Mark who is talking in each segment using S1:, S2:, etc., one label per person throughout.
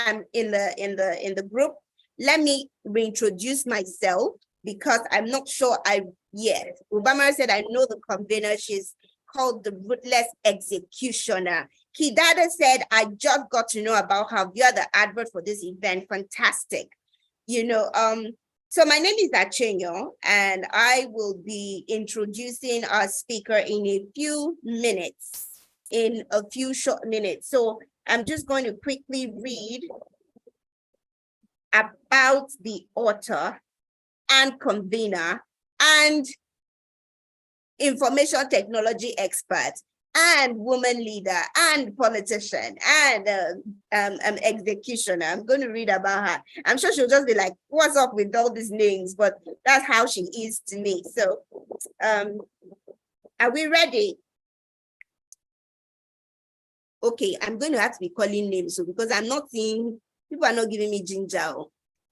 S1: I'm in the group, let me reintroduce myself because I'm not sure Obama said I know the convener. She's called the Ruthless Executioner. Kidada said, I just got to know about her. You're the advert for this event. Fantastic. So my name is Achenyo, and I will be introducing our speaker in a few short minutes. So I'm just going to quickly read about the author and convener and information technology expert and woman leader and politician and executioner. I'm going to read about her. I'm sure she'll just be like, what's up with all these names? But that's how she is to me. So are we ready? Okay, I'm going to have to be calling names because I'm not seeing, people are not giving me ginger.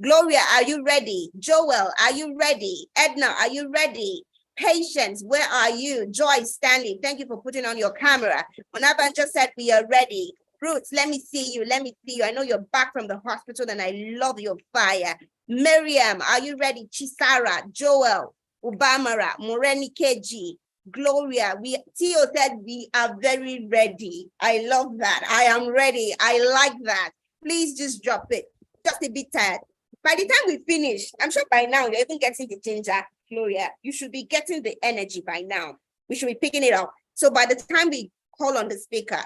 S1: Gloria, are you ready? Joel, are you ready? Edna, are you ready? Patience, where are you? Joy, Stanley, thank you for putting on your camera. Onaban just said we are ready. Ruth, let me see you. Let me see you. I know you're back from the hospital and I love your fire. Miriam, are you ready? Chisara, Joel, Ubamara, Moreni Keji, Gloria. Theo said we are very ready. I love that. I am ready. I like that. Please just drop it. Just a bit tired. By the time we finish, I'm sure by now you're even getting the ginger. Gloria, you should be getting the energy by now. We should be picking it up. So by the time we call on the speaker,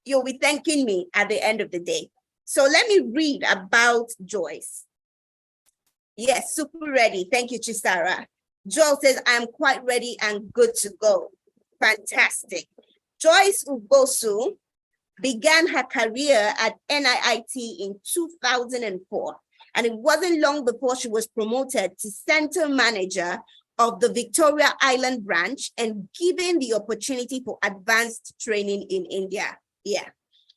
S1: you'll be thanking me at the end of the day. So let me read about Joyce. Yes, super ready. Thank you, Chisara. Joel says, I'm quite ready and good to go. Fantastic. Joyce Ugosu began her career at NIIT in 2004. And it wasn't long before she was promoted to center manager of the Victoria Island branch and given the opportunity for advanced training in India. Yeah.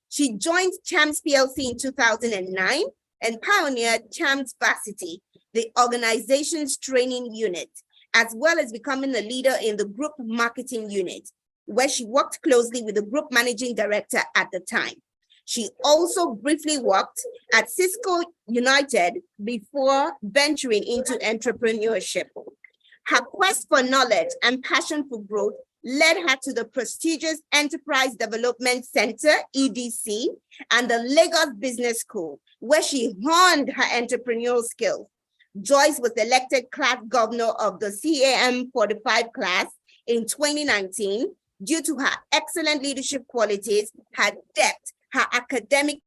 S1: She joined CHAMS PLC in 2009 and pioneered CHAMS Varsity, the organization's training unit, as well as becoming a leader in the group marketing unit, where she worked closely with the group managing director at the time. She also briefly worked at Cisco United before venturing into entrepreneurship. Her quest for knowledge and passion for growth led her to the prestigious Enterprise Development Center, EDC, and the Lagos Business School, where she honed her entrepreneurial skills. Joyce was elected class governor of the CAM 45 class in 2019 due to her excellent leadership qualities, her depth, her academic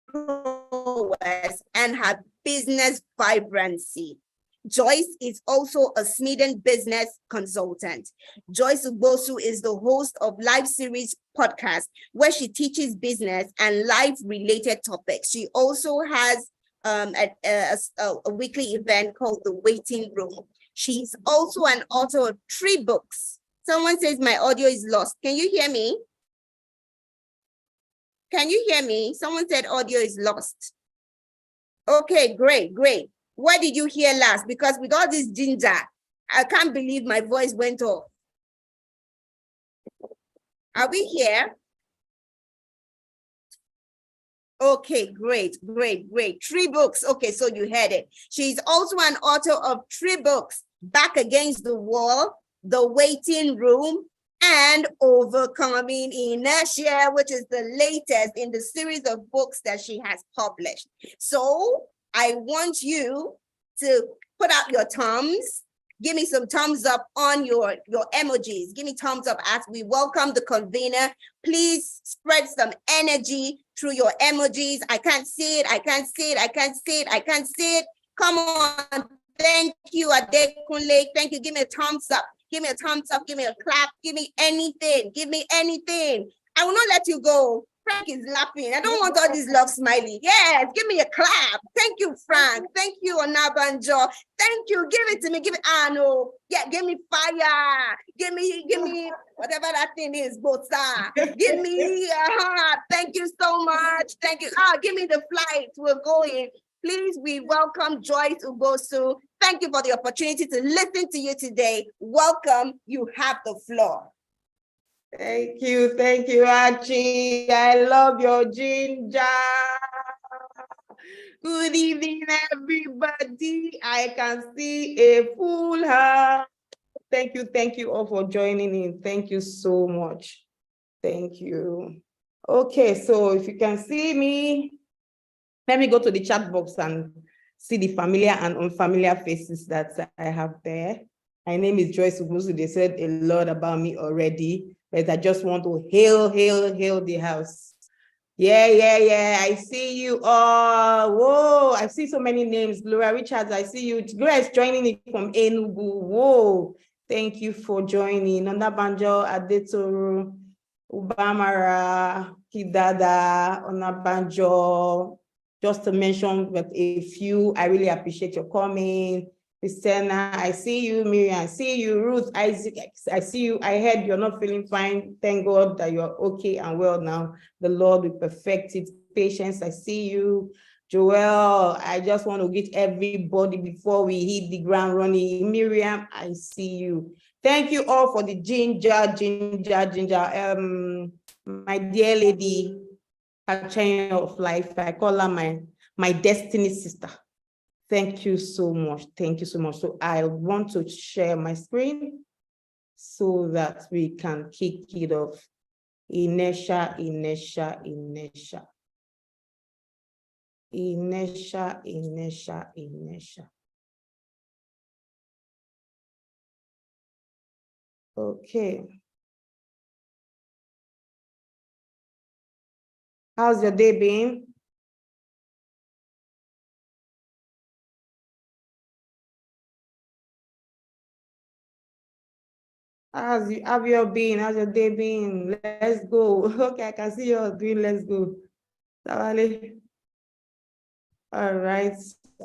S1: prowess, and her business vibrancy. Joyce is also a Smeden business consultant. Joyce Ugosu is the host of Live Series podcast, where she teaches business and life-related topics. She also has a weekly event called The Waiting Room. She's also an author of 3 books. Someone says my audio is lost. Can you hear me? Can you hear me? Someone said audio is lost. Okay, great, great. What did you hear last? Because with all this ginger, I can't believe my voice went off. Are we here? Okay, great, great, great. 3 books. Okay, so you heard it. She's also an author of 3 books, Back Against the Wall, The Waiting Room, and Overcoming Inertia, which is the latest in the series of books that she has published. So I want you to put out your thumbs. Give me some thumbs up on your emojis. Give me thumbs up as we welcome the convener. Please spread some energy through your emojis. I can't see it. I can't see it. I can't see it. I can't see it. Come on. Thank you, Adekunle. Thank you. Give me a thumbs up. Give me a thumbs up. Give me a clap. Give me anything. Give me anything. I will not let you go. Frank is laughing. I don't want all this love smiley. Yes, give me a clap. Thank you, Frank. Thank you, Onabanjo. Thank you. Give it to me. Give it. No. Yeah, give me fire. Give me whatever that thing is, Bosa. Give me a heart. Thank you so much. Thank you. Give me the flight. We're going. Please, we welcome Joyce Ugosu. Thank you for the opportunity to listen to you today. Welcome. You have the floor.
S2: Thank you, Archie. I love your ginger. Good evening, everybody. I can see a full house. Thank you all for joining in. Thank you so much. Thank you. Okay, so if you can see me, let me go to the chat box and see the familiar and unfamiliar faces that I have there. My name is Joyce Ugusu. They said a lot about me already, but I just want to hail the house. Yeah. I see you all. Whoa, I see so many names. Gloria Richards, I see you. Gloria is joining me from Enugu. Whoa, thank you for joining. Onabanjo, Adetoru, Ubamara, Kidada, Onabanjo. Just to mention but a few, I really appreciate your coming. Christina, I see you. Miriam, I see you. Ruth, Isaac, I see you. I heard you're not feeling fine. Thank God that you're okay and well now. The Lord will perfect it. Patience, I see you. Joel, I just want to greet everybody before we hit the ground running. Miriam, I see you. Thank you all for the ginger. My dear lady, a chain of life. I call her my destiny sister. Thank you so much. Thank you so much. So I want to share my screen so that we can kick it off. Inertia. Okay. How's your day been? How's your day been? Let's go. Okay, I can see you're doing. Let's go. All right.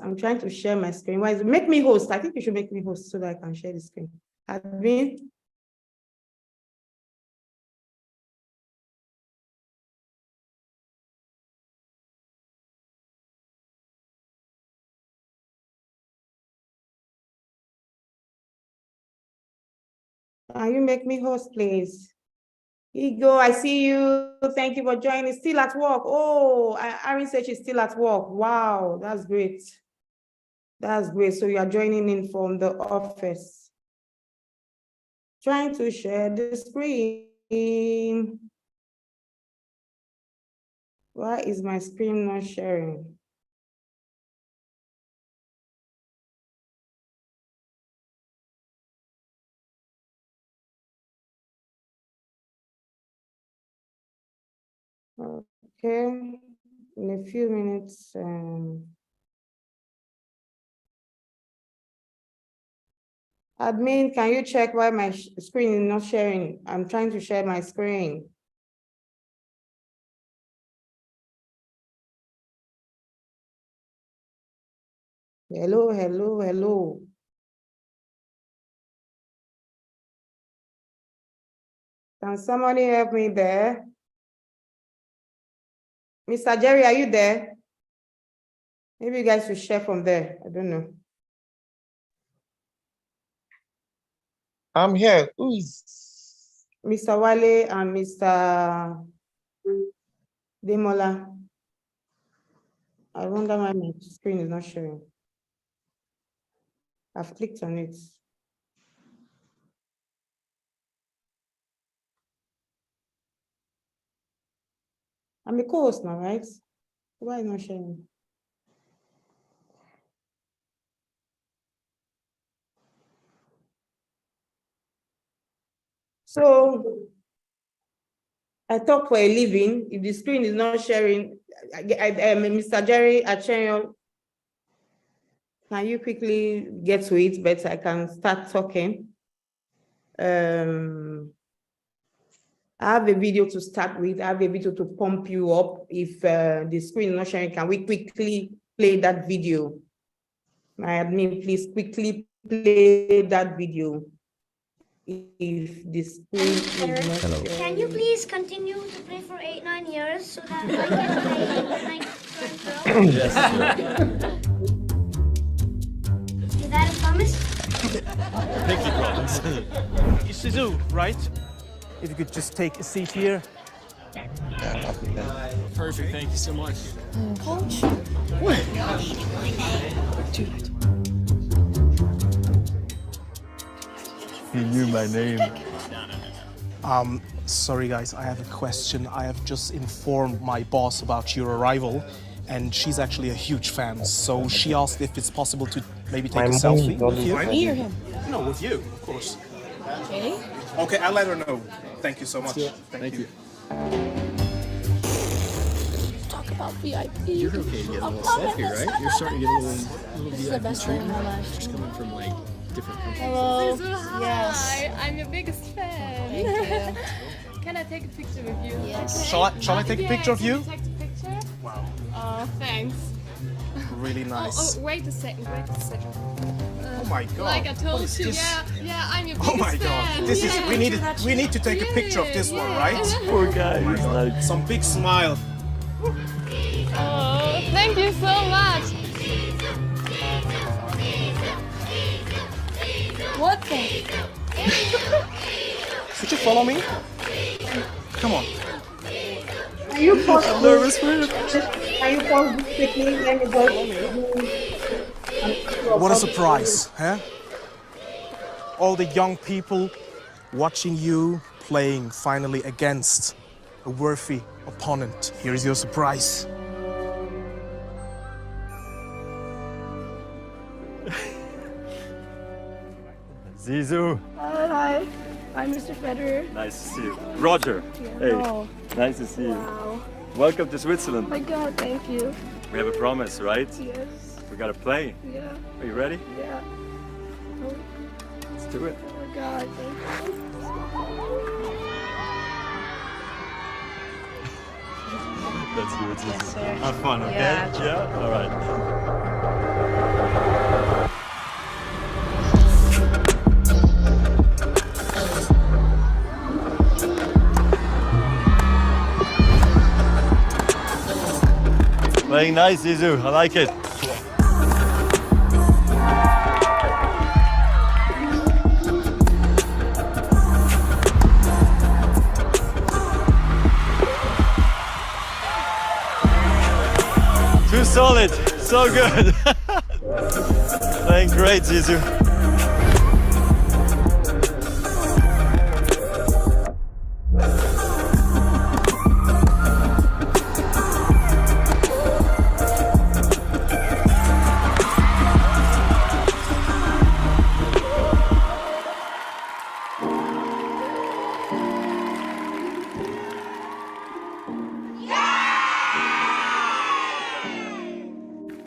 S2: I'm trying to share my screen. Why is it? Make me host. I think you should make me host so that I can share the screen. Admin. Can you make me host, please? Ego, I see you. Thank you for joining. Still at work. Oh, Aaron said she's still at work. Wow, that's great. That's great. So you are joining in from the office. Trying to share the screen. Why is my screen not sharing? Okay, in a few minutes. Admin, can you check why my screen is not sharing? I'm trying to share my screen. Hello. Can somebody help me there? Mr. Jerry, are you there? Maybe you guys should share from there. I don't know.
S3: I'm here. Who is?
S2: Mr. Wale and Mr. Demola. I wonder why my screen is not showing. I've clicked on it. I'm a co-host now, right? Why is it not showing? So I talk for a living. If the screen is not sharing, Mr. Jerry Achenyo, can you quickly get to it? But I can start talking. I have a video to start with. I have a video to pump you up. If the screen is not sharing, can we quickly play that video? My admin, please quickly play that video. If the screen is not sharing.
S4: Can you please continue to play for 8-9 years so that I can play my current girl?
S5: Yes.
S4: Is that a promise?
S5: Pinky promise.
S6: Sizu, right? If you could just take a seat here.
S5: Perfect. Thank you so much.
S6: Coach?
S5: What? He knew my name.
S7: Sorry guys, I have a question. I have just informed my boss about your arrival, and she's actually a huge fan. So she asked if it's possible to maybe take a selfie with you.
S6: Me or him?
S7: No, with you, of course.
S6: Okay.
S7: Okay, I'll let her know. Thank you so much.
S5: Thank you.
S6: Talk about VIP.
S5: You're okay to get a little selfie, right? You're starting to get a little
S6: This is the
S5: VIP
S6: best day of
S5: treatment.
S6: my life.
S5: Just coming from like different countries.
S6: Hello.
S8: Yes. Hi, I'm your biggest fan.
S6: Thank you.
S8: Can I take a picture with you?
S6: Yes.
S7: Shall I take a picture of you?
S8: Can you take a picture?
S7: Wow,
S8: Oh, thanks.
S7: really nice.
S8: Oh, wait a second.
S7: Oh my god.
S8: Like I told
S7: is
S8: you,
S7: this?
S8: yeah, I'm your biggest
S7: Oh my god.
S8: fan.
S7: This is
S8: Yeah.
S7: we need to take a picture of this one, right?
S5: Poor guy.
S7: Oh my
S5: He's
S7: god.
S5: like,
S7: Some big smile.
S8: Oh, thank you so much.
S6: What the?
S7: Could you follow me? Come on.
S2: Are you possible?
S7: Nervous for him.
S2: Are you possible speaking? Let me go.
S7: What a surprise, huh? All the young people watching you playing finally against a worthy opponent. Here is your surprise.
S5: Zizou.
S6: Hi. I'm Mr. Federer.
S5: Nice to see you. Roger. Hey.
S6: Oh,
S5: Nice to see you.
S6: wow.
S5: Welcome to Switzerland.
S6: Oh my God, thank you.
S5: We have a promise, right?
S6: Yes.
S5: We gotta play.
S6: Yeah.
S5: Are you ready?
S6: Yeah. Oh,
S5: Let's do it.
S6: oh my God, thank you.
S5: Let's do it, Zizou.
S6: Yes, sir.
S5: Have fun, okay?
S6: Yeah.
S5: Yeah? All right. Playing nice, Zizou. I like it. Too solid. So good. Playing great, Zizou.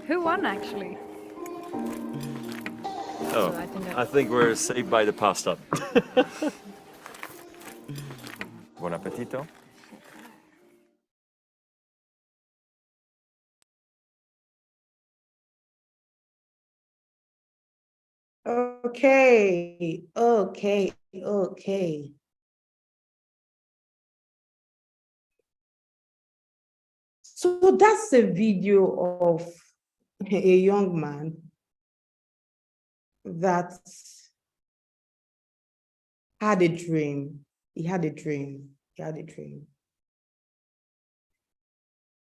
S8: Who won actually?
S5: Oh, I think we're saved by the pasta. Buon appetito.
S2: Okay. So that's a video of a young man that had a dream. He had a dream.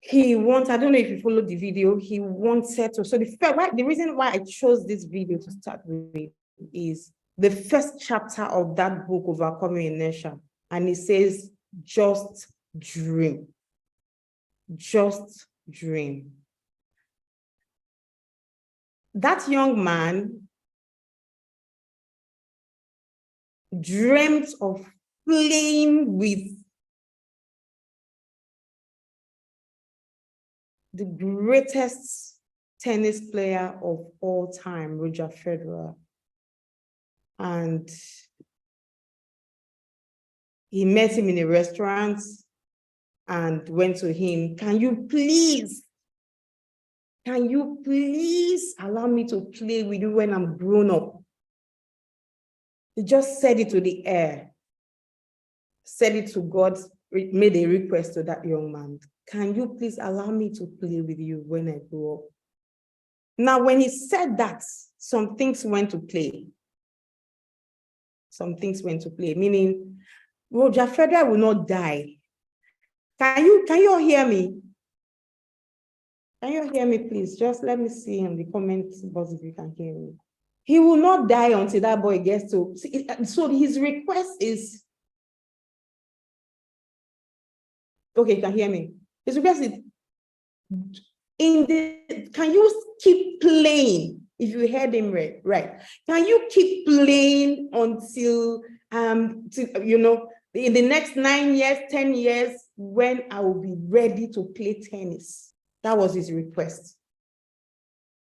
S2: He wants, I don't know if you followed the video, he wanted to, so the reason why I chose this video to start with is the first chapter of that book, Overcoming Inertia, and it says, just dream. Just dream. That young man dreamt of playing with the greatest tennis player of all time, Roger Federer. And he met him in a restaurant and went to him, can you please allow me to play with you when I'm grown up? He just said it to the air, said it to God, made a request to that young man. Can you please allow me to play with you when I grow up? Now, when he said that, some things went to play. Meaning Roger Federer will not die Can you all hear me? Can you hear me, please? Just let me see in the comments box if you can hear me. He will not die until that boy gets to. So his request is. Okay, you can hear me. His request is. Can you keep playing? If you heard him right, can you keep playing until in the next 9 years, 10 years, when I will be ready to play tennis? That was his request.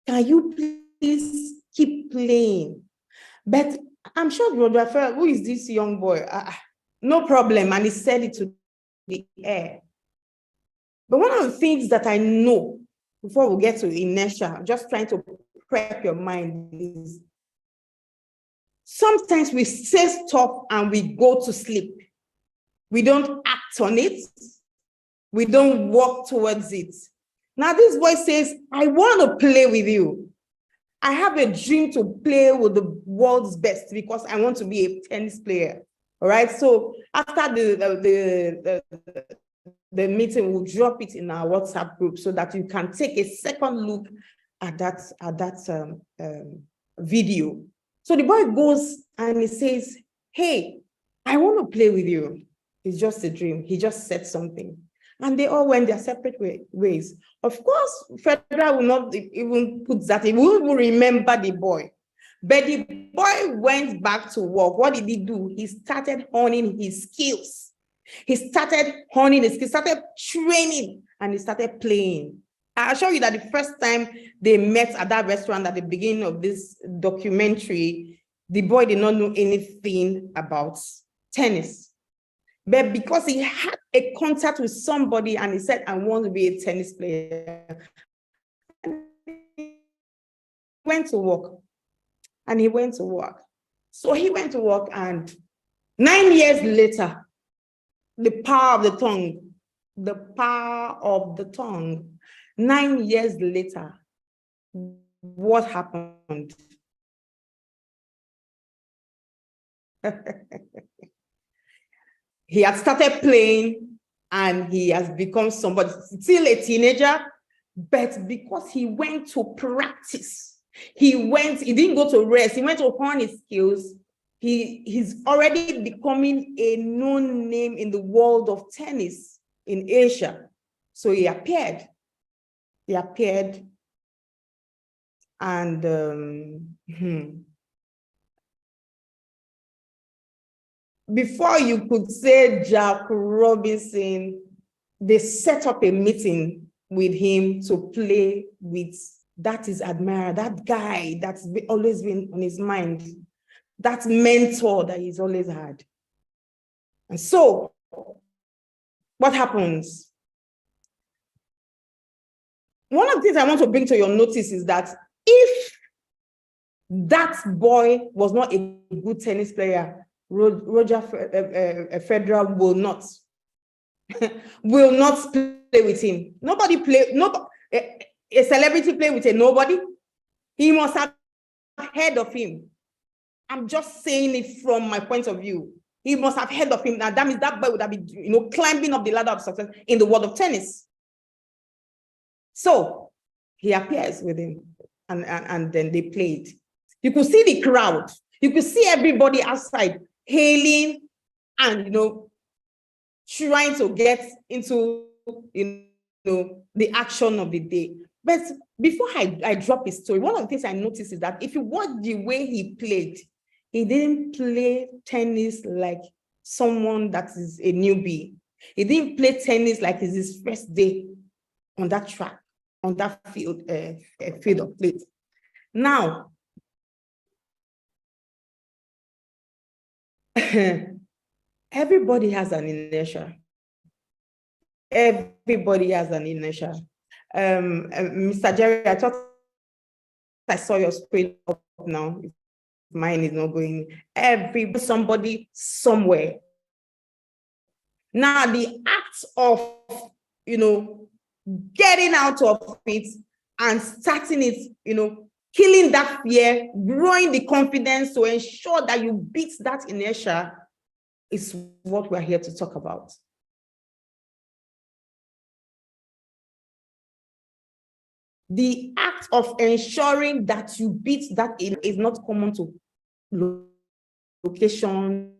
S2: Can you please keep playing? But I'm sure Roger Federer, who is this young boy? No problem, and he said it to the air. But one of the things that I know before we get to inertia, just trying to prep your mind, is sometimes we say stuff and we go to sleep. We don't act on it. We don't walk towards it. Now this boy says, I want to play with you. I have a dream to play with the world's best because I want to be a tennis player. All right. So after the meeting, we'll drop it in our WhatsApp group so that you can take a second look at that video. So the boy goes and he says, hey, I want to play with you. It's just a dream. He just said something. And they all went their separate ways. Of course, Federer will not even put that. He will remember the boy. But the boy went back to work. What did he do? He started honing his skills. He started honing his skills, started training, and he started playing. I'll show you that the first time they met at that restaurant at the beginning of this documentary, the boy did not know anything about tennis. But because he had a contact with somebody and he said, I want to be a tennis player, and he went to work. And he went to work. So he went to work, and 9 years later, the power of the tongue, 9 years later, what happened? He had started playing and he has become somebody, still a teenager, but because he went to practice, he didn't go to rest, he went to hone his skills. He's already becoming a known name in the world of tennis in Asia. So he appeared. And before you could say Jack Robinson, they set up a meeting with him to play with that is admirer, that guy that's always been on his mind, that mentor that he's always had. And so, what happens? One of the things I want to bring to your notice is that if that boy was not a good tennis player, Roger Federer will not play with him. A celebrity play with a nobody. He must have heard of him. I'm just saying it from my point of view. He must have heard of him. Now that means that boy would have been, climbing up the ladder of success in the world of tennis. So he appears with him, and then they played. You could see the crowd. You could see everybody outside hailing and trying to get into the action of the day. But before I drop his story, one of the things I noticed is that if you watch the way he played, he didn't play tennis like someone that is a newbie. He didn't play tennis like it's his first day on that track, on that field of play. Now, everybody has an inertia. Everybody has an inertia. Mr. Jerry, I thought I saw your screen up now. Mine is not going. Somebody somewhere. Now, the act of, getting out of it and starting it, killing that fear, growing the confidence to ensure that you beat that inertia is what we're here to talk about. The act of ensuring that you beat that is not common to location,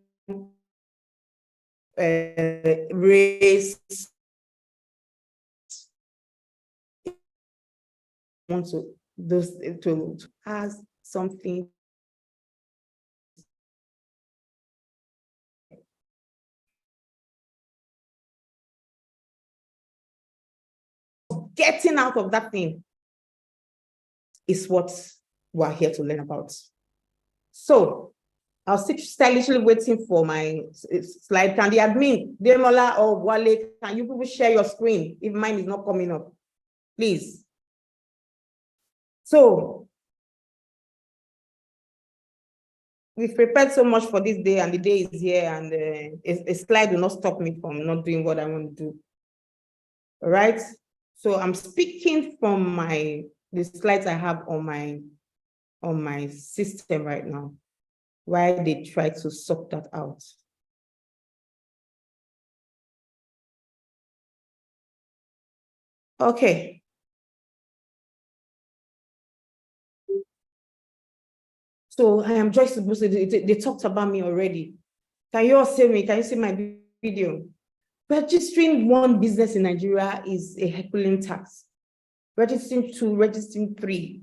S2: race. Want to those to has something getting out of that thing is what we're here to learn about. So I'll sit stylishly waiting for my slide. Can the admin, Demola or Wale, can you people share your screen if mine is not coming up, please? So we've prepared so much for this day, and the day is here, and a slide will not stop me from not doing what I want to do. All right. So I'm speaking from the slides I have on my system right now, while they try to sort that out. Okay. So I am Joyce. They talked about me already. Can you all see me? Can you see my video? Registering one business in Nigeria is a Herculean task. Registering 2, registering 3.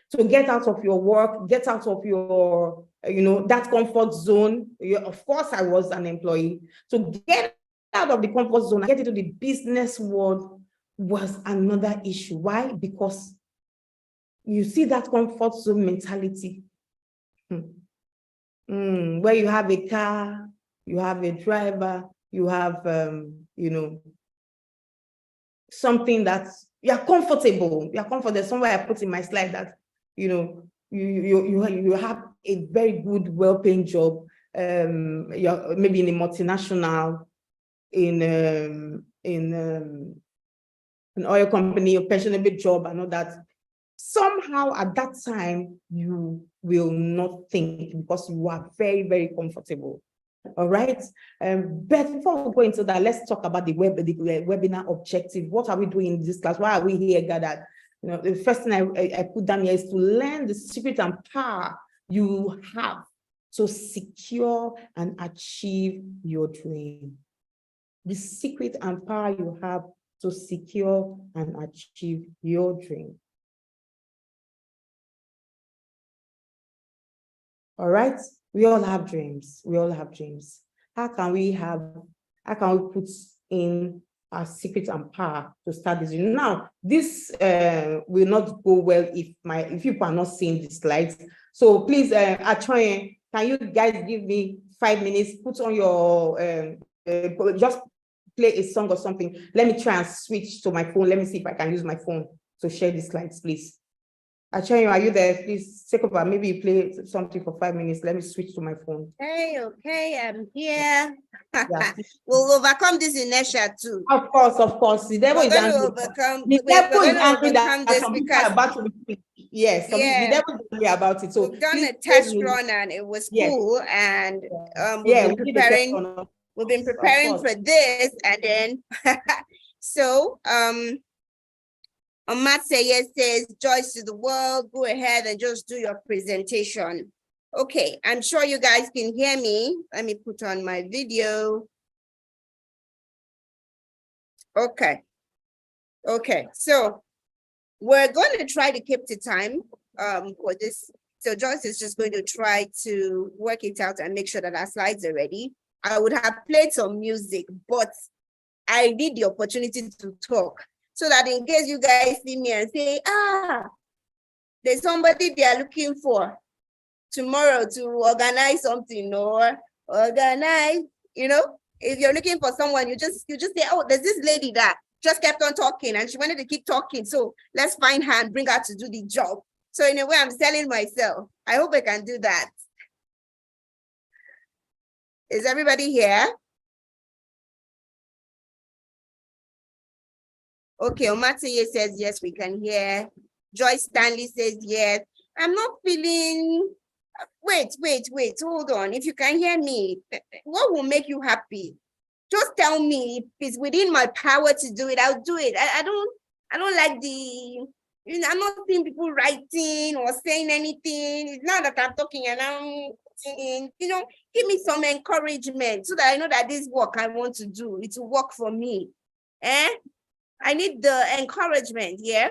S2: So get out of your work, get out of your, that comfort zone. Of course, I was an employee. So get out of the comfort zone and get into the business world was another issue. Why? Because you see that comfort zone mentality. Where you have a car, you have a driver, you have, something that you're comfortable. There's somewhere I put in my slide that, you have a very good, well-paying job. You're maybe in a multinational, in an oil company, a pensionable job, and all that. Somehow at that time, you will not think because you are very, very comfortable. All right. But before we go into that, let's talk about the webinar objective. What are we doing in this class? Why are we here gathered? The first thing I put down here is to learn the secret and power you have to secure and achieve your dream. The secret and power you have to secure and achieve your dream. All right, we all have dreams. We all have dreams. How can we put in our secret and power to start this? Now, this will not go well if you are not seeing the slides. So please, Achoye, can you guys give me 5 minutes? Put on your just play a song or something. Let me try and switch to my phone. Let me see if I can use my phone to share the slides, please. Achoye, are you there? Please take over. Maybe you play something for 5 minutes. Let me switch to my phone.
S1: Okay, I'm here.
S2: Yeah.
S1: We'll overcome this inertia too.
S2: Of course. The devil is angry. The devil is angry that some people are about to be. Yes, the devil is angry about it. So
S1: we've done a test run and it was cool, and we've been preparing for this, and then so Omatseye says, Joyce to the world, go ahead and just do your presentation. Okay, I'm sure you guys can hear me. Let me put on my video. Okay, so we're going to try to keep the time for this. So Joyce is just going to try to work it out and make sure that our slides are ready. I would have played some music, but I need the opportunity to talk, so that in case you guys see me and say, there's somebody they are looking for tomorrow to organize something or organize, if you're looking for someone, you just say, oh, there's this lady that just kept on talking and she wanted to keep talking. So let's find her and bring her to do the job. So in a way, I'm selling myself. I hope I can do that. Is everybody here? Okay, Omatseye says, yes, we can hear. Joyce Stanley says, yes. I'm not feeling, wait, hold on. If you can hear me, what will make you happy? Just tell me. If it's within my power to do it, I'll do it. I don't like the, I'm not seeing people writing or saying anything. It's not that I'm talking and I'm saying, give me some encouragement so that I know that this work I want to do, it will work for me. I need the encouragement, yeah?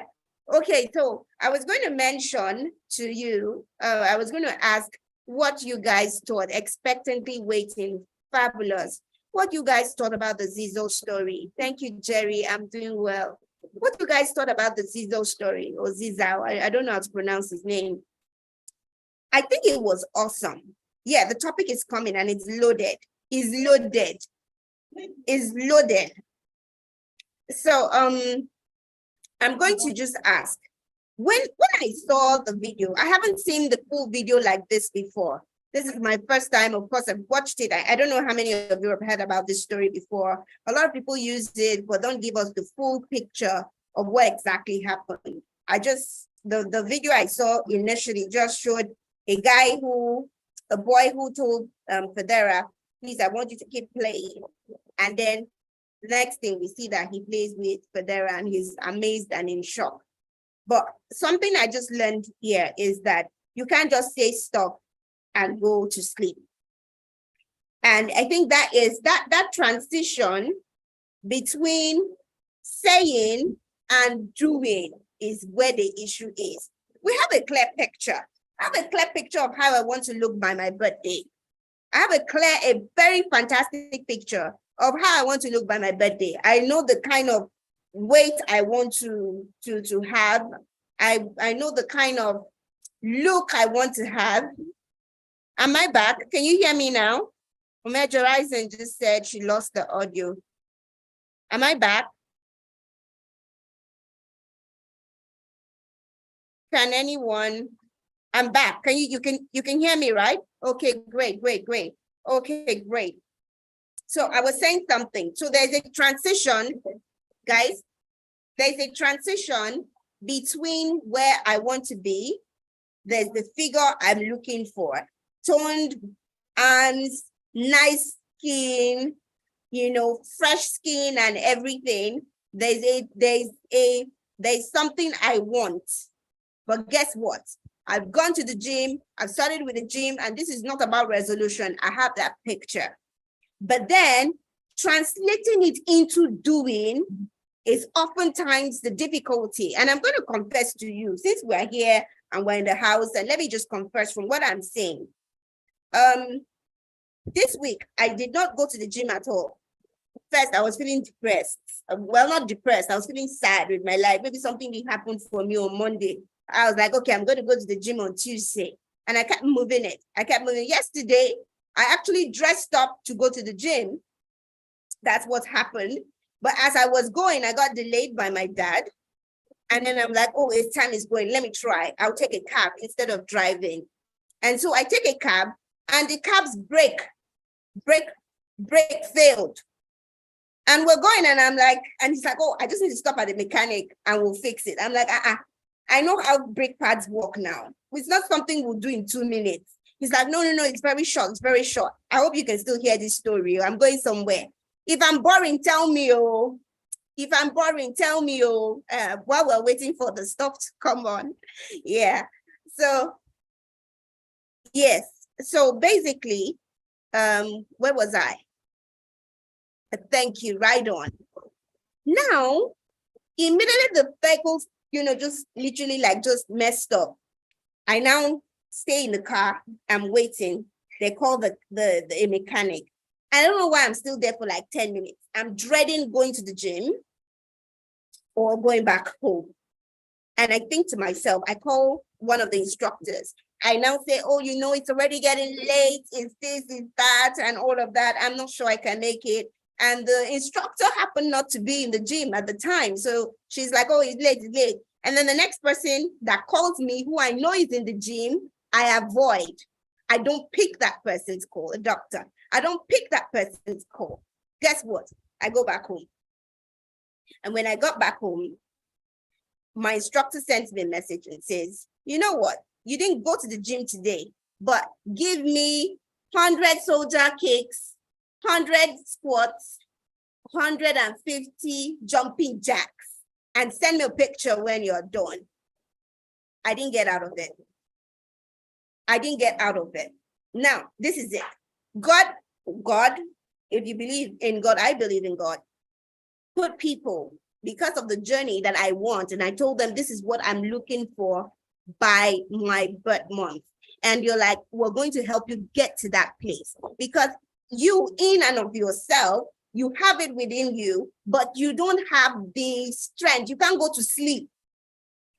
S1: Okay, so I was going to mention to you, I was going to ask what you guys thought, expectantly waiting, fabulous. What you guys thought about the Zizo story. Thank you, Jerry, I'm doing well. What you guys thought about the Zizo story, or Zizao, I don't know how to pronounce his name. I think it was awesome. Yeah, the topic is coming and it's loaded. It's loaded. It's loaded. So I'm going to just ask, when I saw the video, I haven't seen the full video like this before. This is my first time. Of course, I've watched it. I don't know how many of you have heard about this story before. A lot of people use it, but don't give us the full picture of what exactly happened. The video I saw initially just showed a boy who told Federer, please, I want you to keep playing. And then the next thing we see that he plays with Federer and he's amazed and in shock. But something I just learned here is that you can't just say stop and go to sleep. And I think that is that transition between saying and doing is where the issue is. We have a clear picture. I have a clear picture of how I want to look by my birthday. I have a very fantastic picture of how I want to look by my birthday. I know the kind of weight I want to have. I know the kind of look I want to have. Am I back? Can you hear me now? Major Rising just said she lost the audio. Am I back? Can anyone? I'm back. Can you can hear me, right? Okay, great. Okay, great. So I was saying something. So there's a transition, guys. There's a transition between where I want to be. There's the figure I'm looking for. Toned arms, nice skin, fresh skin and everything. There's something I want. But guess what? I've gone to the gym, I've started with the gym, and this is not about resolution. I have that picture. But then translating it into doing is oftentimes the difficulty. And I'm going to confess to you, since we're here and we're in the house, and let me just confess from what I'm saying. This week, I did not go to the gym at all. First, I was feeling depressed. Well, not depressed. I was feeling sad with my life. Maybe something did happen for me on Monday. I was like, okay, I'm going to go to the gym on Tuesday. And I kept moving it. Yesterday, I actually dressed up to go to the gym. That's what happened. But as I was going, I got delayed by my dad. And then I'm like, oh, his time is going. Let me try. I'll take a cab instead of driving. And so I take a cab and the cab's brake failed. And we're going and I'm like, and he's like, oh, I just need to stop at the mechanic and we'll fix it. I'm like, I know how brake pads work now. It's not something we'll do in 2 minutes. He's like, no, it's very short. It's very short. I hope you can still hear this story. I'm going somewhere. If I'm boring, tell me, oh. If I'm boring, tell me, oh, while we're waiting for the stuff to come on. Yeah. So, yes. So basically, where was I? Thank you. Right on. Now, immediately the vehicles, just literally just messed up. I now stay in the car. I'm waiting. They call a mechanic. I don't know why I'm still there for like 10 minutes. I'm dreading going to the gym or going back home. And I think to myself, I call one of the instructors. I now say, oh, it's already getting late. It's this, it's that, and all of that. I'm not sure I can make it. And the instructor happened not to be in the gym at the time. So she's like, oh, it's late. And then the next person that calls me, who I know is in the gym, I avoid. I don't pick that person's call, a doctor. I don't pick that person's call. Guess what? I go back home. And when I got back home, my instructor sends me a message and says, you know what? You didn't go to the gym today, but give me 100 soldier kicks, 100 squats, 150 jumping jacks, and send me a picture when you're done. I didn't get out of it. I didn't get out of it. Now, this is it. God, if you believe in God, I believe in God, put people because of the journey that I want. And I told them, this is what I'm looking for by my birth month. And you're like, we're going to help you get to that place, because you in and of yourself, you have it within you, but you don't have the strength. You can't go to sleep.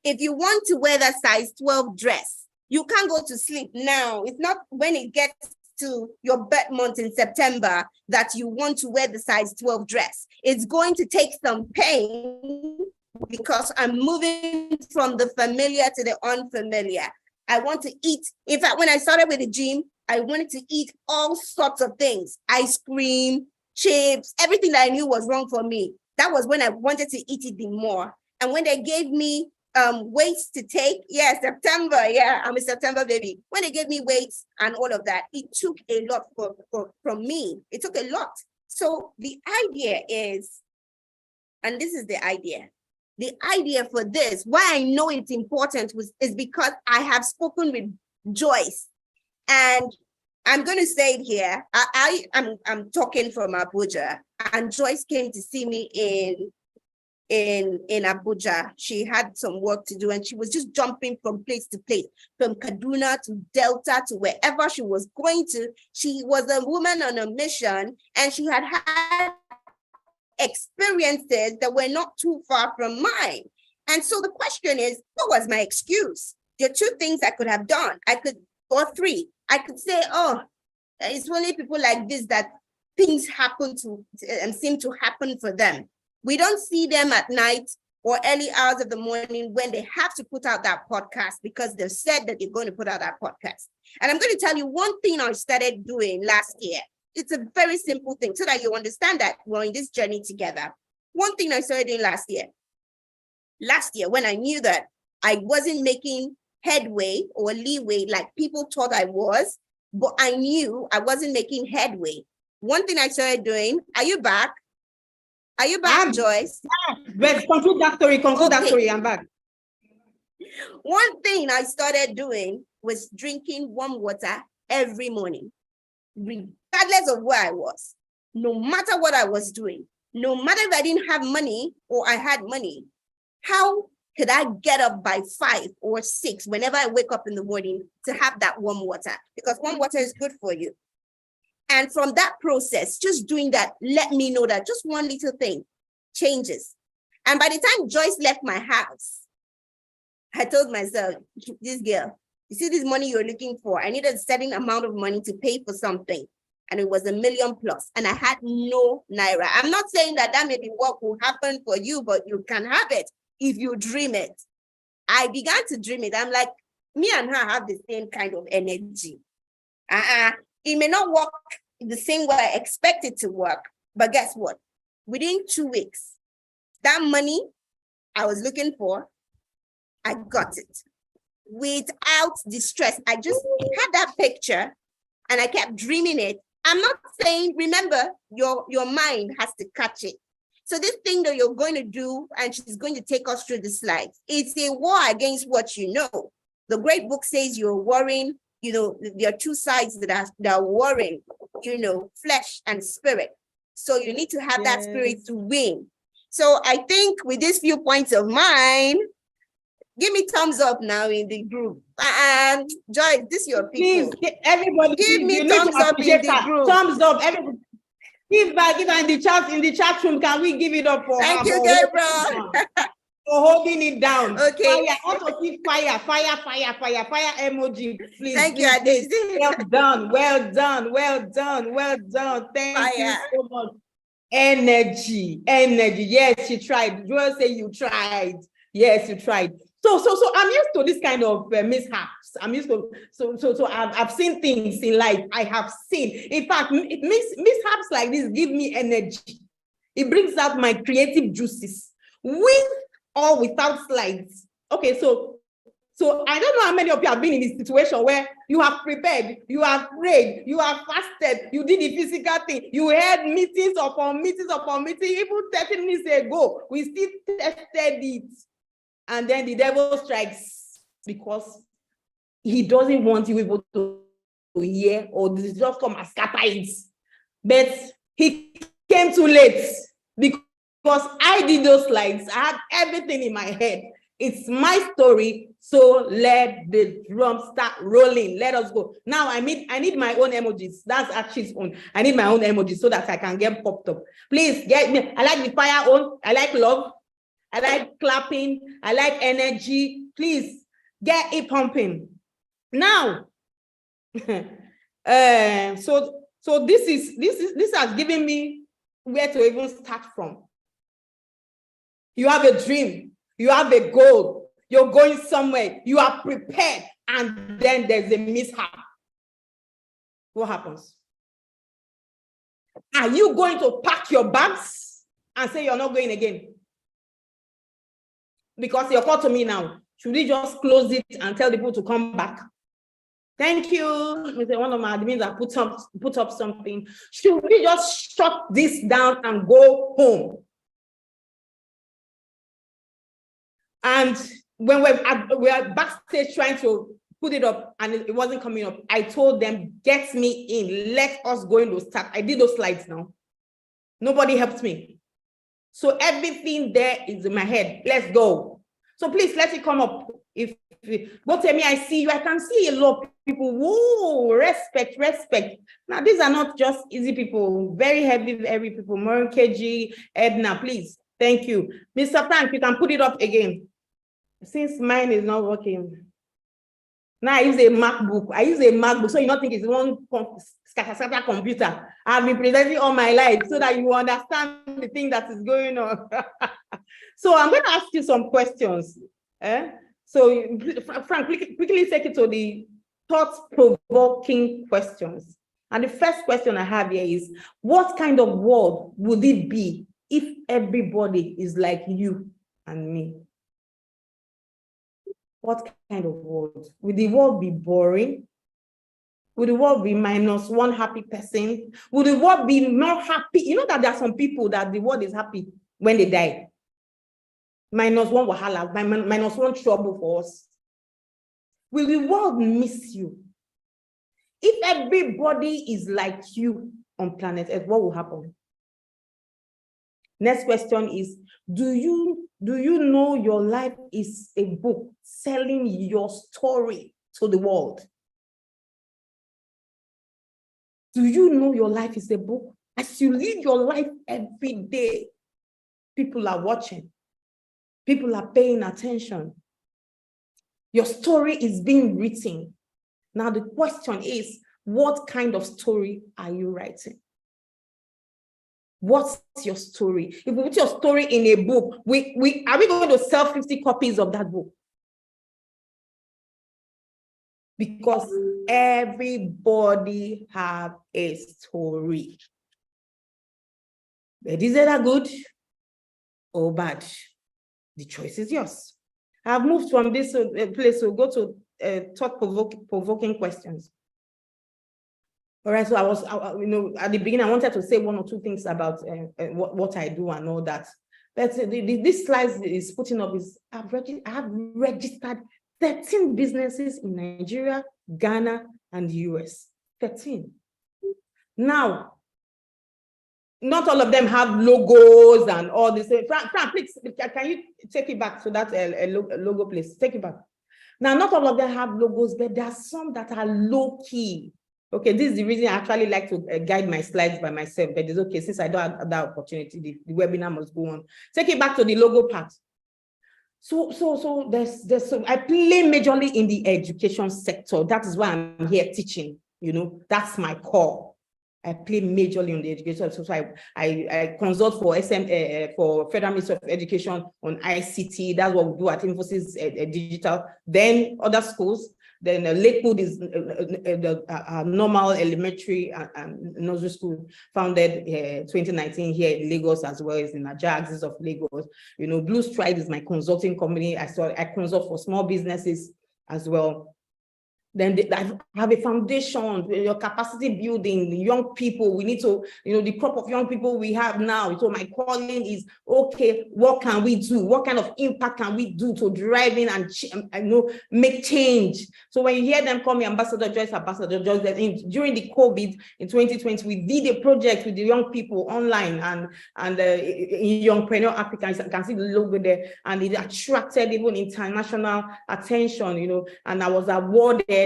S1: If you want to wear that size 12 dress, you can't go to sleep now. It's not when it gets to your birth month in September that you want to wear the size 12 dress. It's going to take some pain, because I'm moving from the familiar to the unfamiliar. I want to eat. In fact, when I started with the gym, I wanted to eat all sorts of things: ice cream, chips, everything that I knew was wrong for me. That was when I wanted to eat it the more. And when they gave me weights to take, September, I'm a September baby. When they gave me weights and all of that, it took a lot from me. It took a lot. So the idea is, and this is the idea for this, why I know it's important is because I have spoken with Joyce, and I'm going to say it here. I'm talking from Abuja, and Joyce came to see me in Abuja. She had some work to do, and she was just jumping from place to place, from Kaduna to Delta to wherever she was going to. She was a woman on a mission, and she had experiences that were not too far from mine. And so the question is, what was my excuse? There are two things I could have done. Or three. I could say, oh, it's only people like this that things happen to and seem to happen for them. We don't see them at night or early hours of the morning when they have to put out that podcast, because they've said that they're going to put out that podcast. And I'm going to tell you one thing I started doing last year. It's a very simple thing so that you understand that we're in this journey together. One thing I started doing last year, when I knew that I wasn't making headway or leeway like people thought I was, but I knew I wasn't making headway. One thing I started doing, are you back? Are you back, Joyce?
S2: But conclude that story, I'm back.
S1: One thing I started doing was drinking warm water every morning, regardless of where I was, no matter what I was doing, no matter if I didn't have money or I had money. How could I get up by 5 or 6 whenever I wake up in the morning to have that warm water? Because warm water is good for you. And from that process, just doing that, let me know that just one little thing changes. And by the time Joyce left my house, I told myself, this girl, you see this money you're looking for? I needed a certain amount of money to pay for something. And it was $1 million plus. And I had no naira. I'm not saying that may be what will happen for you, but you can have it if you dream it. I began to dream it. I'm like, me and her have the same kind of energy. It may not work the same way I expect it to work, but guess what? Within 2 weeks, that money I was looking for, I got it without distress. I just had that picture and I kept dreaming it. I'm not saying, remember, your mind has to catch it. So this thing that you're going to do, and she's going to take us through the slides, it's a war against what you know. The great book says you're warring. There are two sides that are warring, flesh and spirit. So you need to have that spirit to win. So I think with these few points of mine, give me thumbs up now in the group. And Joy, this is your people.
S2: Please, everybody,
S1: give me thumbs up in the group.
S2: Thumbs up, everybody. Give her in the chat room. Can we give it up for
S1: Thank
S2: her?
S1: You, Gabriel.
S2: For holding it down.
S1: Okay.
S2: Fire. I want to see fire emoji, please.
S1: Thank you, Ades.
S2: Well done. Thank you so much. Energy. Yes, she tried. Joel say you tried. Yes, you tried. So I'm used to this kind of mishaps. I'm used to so I've seen things in life. I have seen. In fact, mishaps like this give me energy. It brings out my creative juices with or without slides. Okay, so I don't know how many of you have been in this situation where you have prepared, you have prayed, you have fasted, you did the physical thing, you had meetings upon meetings, even 30 minutes ago, we still tested it. And then the devil strikes because he doesn't want you people to hear or just come and scatter it. But he came too late because I did those slides. I had everything in my head. It's my story. So let the drum start rolling. Let us go. Now I need my own emojis. That's Archie's own. I need my own emojis so that I can get popped up. Please get me. I like the fire on. I like love. I like clapping. I like energy. Please get it pumping. Now, so this has given me where to even start from. You have a dream, you have a goal, you're going somewhere, you are prepared, and then there's a mishap. What happens? Are you going to pack your bags and say you're not going again? Because you're called to me now. Should we just close it and tell the people to come back? Thank you. One of my admins that put up something. Should we just shut this down and go home? And when we're backstage trying to put it up and it wasn't coming up, I told them, get me in. Let us go into start. I did those slides now. Nobody helped me. So everything there is in my head. Let's go. So please let it come up. If go tell me, I see you, I can see a lot of people. Whoa, respect. Now, these are not just easy people, very heavy people. Maureen KG, Edna, please. Thank you. Mr. Frank, you can put it up again. Since mine is not working. Now I use a MacBook. So you don't think it's one scattered computer. I've been presenting all my life so that you understand the thing that is going on. So I'm going to ask you some questions. So Frank, quickly take it to the thought-provoking questions. And the first question I have here is, what kind of world would it be if everybody is like you and me? What kind of world? Would the world be boring? Would the world be minus one happy person? Would the world be more happy? You know that there are some people that the world is happy when they die. Minus one wahala, minus one trouble for us. Will the world miss you? If everybody is like you on planet Earth, what will happen? Next question is, do you know your life is a book selling your story to the world? Do you know your life is a book? As you live your life every day, people are watching. People are paying attention. Your story is being written. Now the question is, what kind of story are you writing? What's your story? If we put your story in a book, are we going to sell 50 copies of that book? Because everybody have a story. But is that good or bad? The choice is yours. I've moved from this place to go to thought-provoking questions. All right, so at the beginning, I wanted to say one or two things about what I do and all that. But this slide is putting up is I have registered 13 businesses in Nigeria, Ghana, and the US. 13. Now, not all of them have logos and all this. Frank, please, can you take it back to that logo, please? Take it back. Now, not all of them have logos, but there are some that are low-key. Okay, this is the reason I actually like to guide my slides by myself, but it's okay, since I don't have that opportunity, the webinar must go on. Take it back to the logo part. So I play majorly in the education sector. That is why I'm here teaching, that's my core. I play majorly on the education. So I consult for for Federal Ministry of Education on ICT. That's what we do at Infosys Digital. Then other schools. Then Lakewood is the normal elementary and nursery school founded 2019 here in Lagos, as well as in the Axis of Lagos. Blue Stride is my consulting company. I consult for small businesses as well. Then they have a foundation, your capacity building, young people. We need to, the crop of young people we have now. So my calling is, okay, what can we do? What kind of impact can we do to drive in and make change? So when you hear them call me Ambassador Joyce, during the COVID in 2020, we did a project with the young people online and Youngpreneur Africa. You can see the logo there, and it attracted even international attention, and I was awarded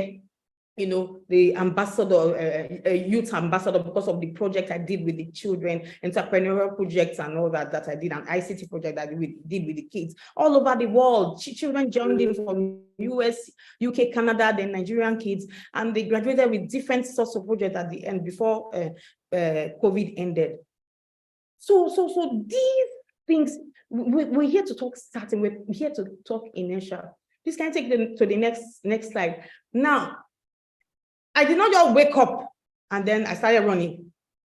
S2: the ambassador, youth ambassador, because of the project I did with the children, entrepreneurial projects and all that I did, an ICT project that we did with the kids all over the world. Children joined in from US, UK, Canada, then Nigerian kids, and they graduated with different sorts of projects at the end before COVID ended. So these things, we're here to talk starting, we're here to talk inertia. This can take them to the next slide. Now, I did not just wake up and then I started running.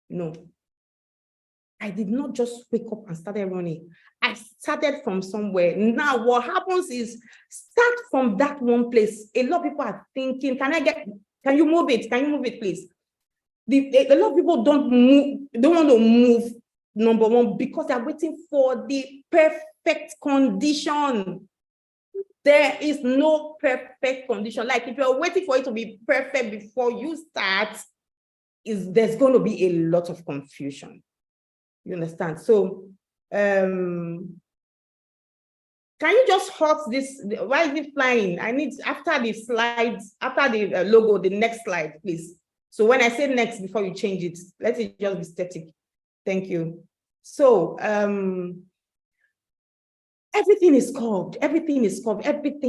S2: No. I did not just wake up and started running. I started from somewhere. Now, what happens is, start from that one place. A lot of people are thinking, can you move it? Can you move it, please? A lot of people don't want to move, number one, because they're waiting for the perfect condition. There is no perfect condition. Like, if you're waiting for it to be perfect before you start, there's going to be a lot of confusion. You understand? So, can you just halt this? Why is it flying? I need, after the slides, after the logo, the next slide, please. So when I say next, before you change it, let it just be static. Thank you. So, everything is curved, everything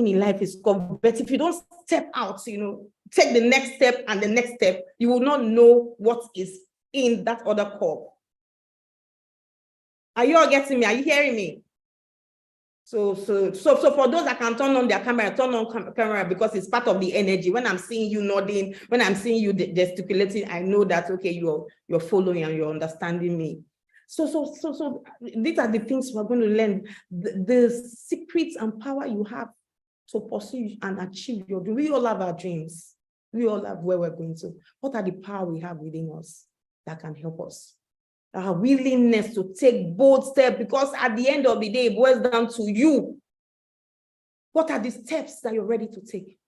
S2: in life is curved. But if you don't step out, take the next step and the next step, you will not know what is in that other curve. Are you all getting me? Are you hearing me? So for those that can turn on their camera, turn on camera, because it's part of the energy. When I'm seeing you nodding, when I'm seeing you gesticulating, I know that, okay, you're following and you're understanding me. So these are the things we're going to learn. The secrets and power you have to pursue and achieve your dream. We all have our dreams. We all have where we're going to. What are the power we have within us that can help us? Our willingness to take bold steps, because at the end of the day, it boils down to you. What are the steps that you're ready to take?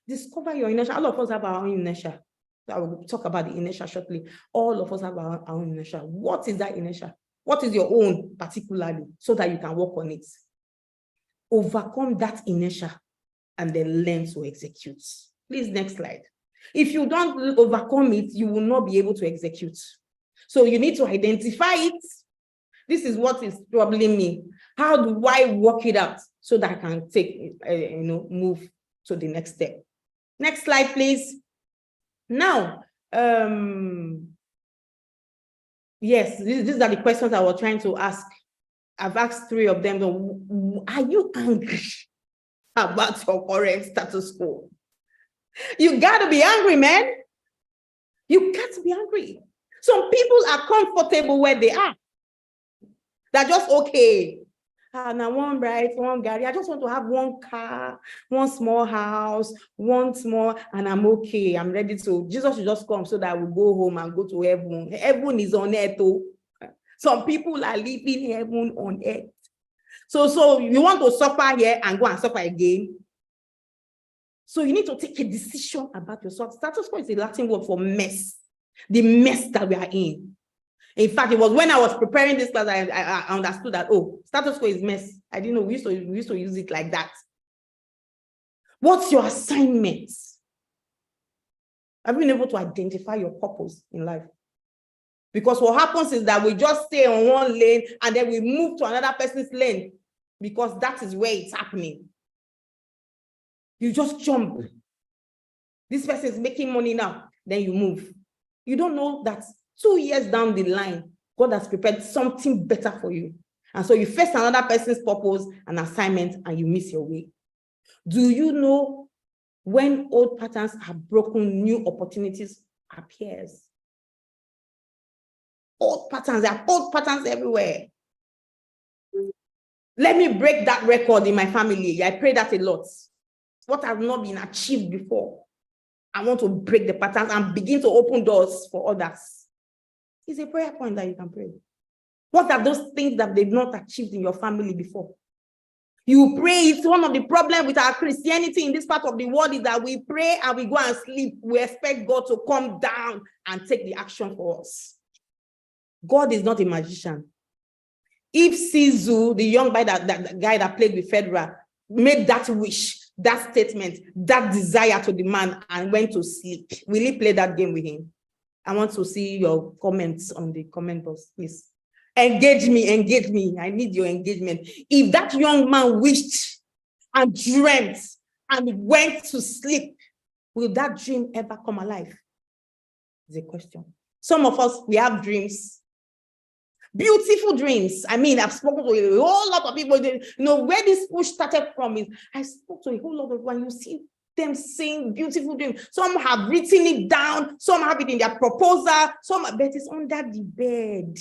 S2: Discover your inertia. All of us have our own inertia. I will talk about the inertia shortly. All of us have our own inertia. What is that inertia? What is your own particularly, so that you can work on it? Overcome that inertia and then learn to execute. Please, next slide. If you don't overcome it, you will not be able to execute. So you need to identify it. This is what is troubling me. How do I work it out so that I can take, move to the next step? Next slide, please. Now, yes, these are the questions I was trying to ask. I've asked 3 of them. Are you angry about your current status quo? You got to be angry, man. You got to be angry. Some people are comfortable where they are. They're just okay. Now one bright, one Gary. I just want to have one car, one small house, one small, and I'm okay. I'm ready to. Jesus should just come so that I will go home and go to heaven. Heaven is on earth. Oh. Some people are living heaven on earth. So you want to suffer here and go and suffer again. So you need to take a decision about yourself. Status quo is a Latin word for mess. The mess that we are in. In fact, it was when I was preparing this class, I understood that, oh, status quo is mess. I didn't know we used to use it like that. What's your assignment? Have you been able to identify your purpose in life? Because what happens is that we just stay on one lane and then we move to another person's lane, because that is where it's happening. You just jump. This person is making money now, then you move. You don't know that 2 years down the line, God has prepared something better for you. And so you face another person's purpose and assignment and you miss your way. Do you know when old patterns are broken, new opportunities appears? Old patterns, there are old patterns everywhere. Let me break that record in my family. I pray that a lot. what has not been achieved before. I want to break the patterns and begin to open doors for others. It's a prayer point that you can pray. What are those things that they've not achieved in your family before? You pray. It's one of the problems with our Christianity in this part of the world is that we pray and we go and sleep. We expect God to come down and take the action for us. God is not a magician. If Sisu, the young guy that guy that played with Federer, made that wish, that statement, that desire to the man and went to sleep, will he play that game with him? I want to see your comments on the comment box, please. Engage me. I need your engagement. If that young man wished and dreamt and went to sleep, will that dream ever come alive? Is a question. Some of us, we have dreams. Beautiful dreams. I mean, I've spoken to a whole lot of people. You know, where this push started from is I spoke to a whole lot of when you see them saying beautiful dreams. Some have written it down, some have it in their proposal, but it's under the bed.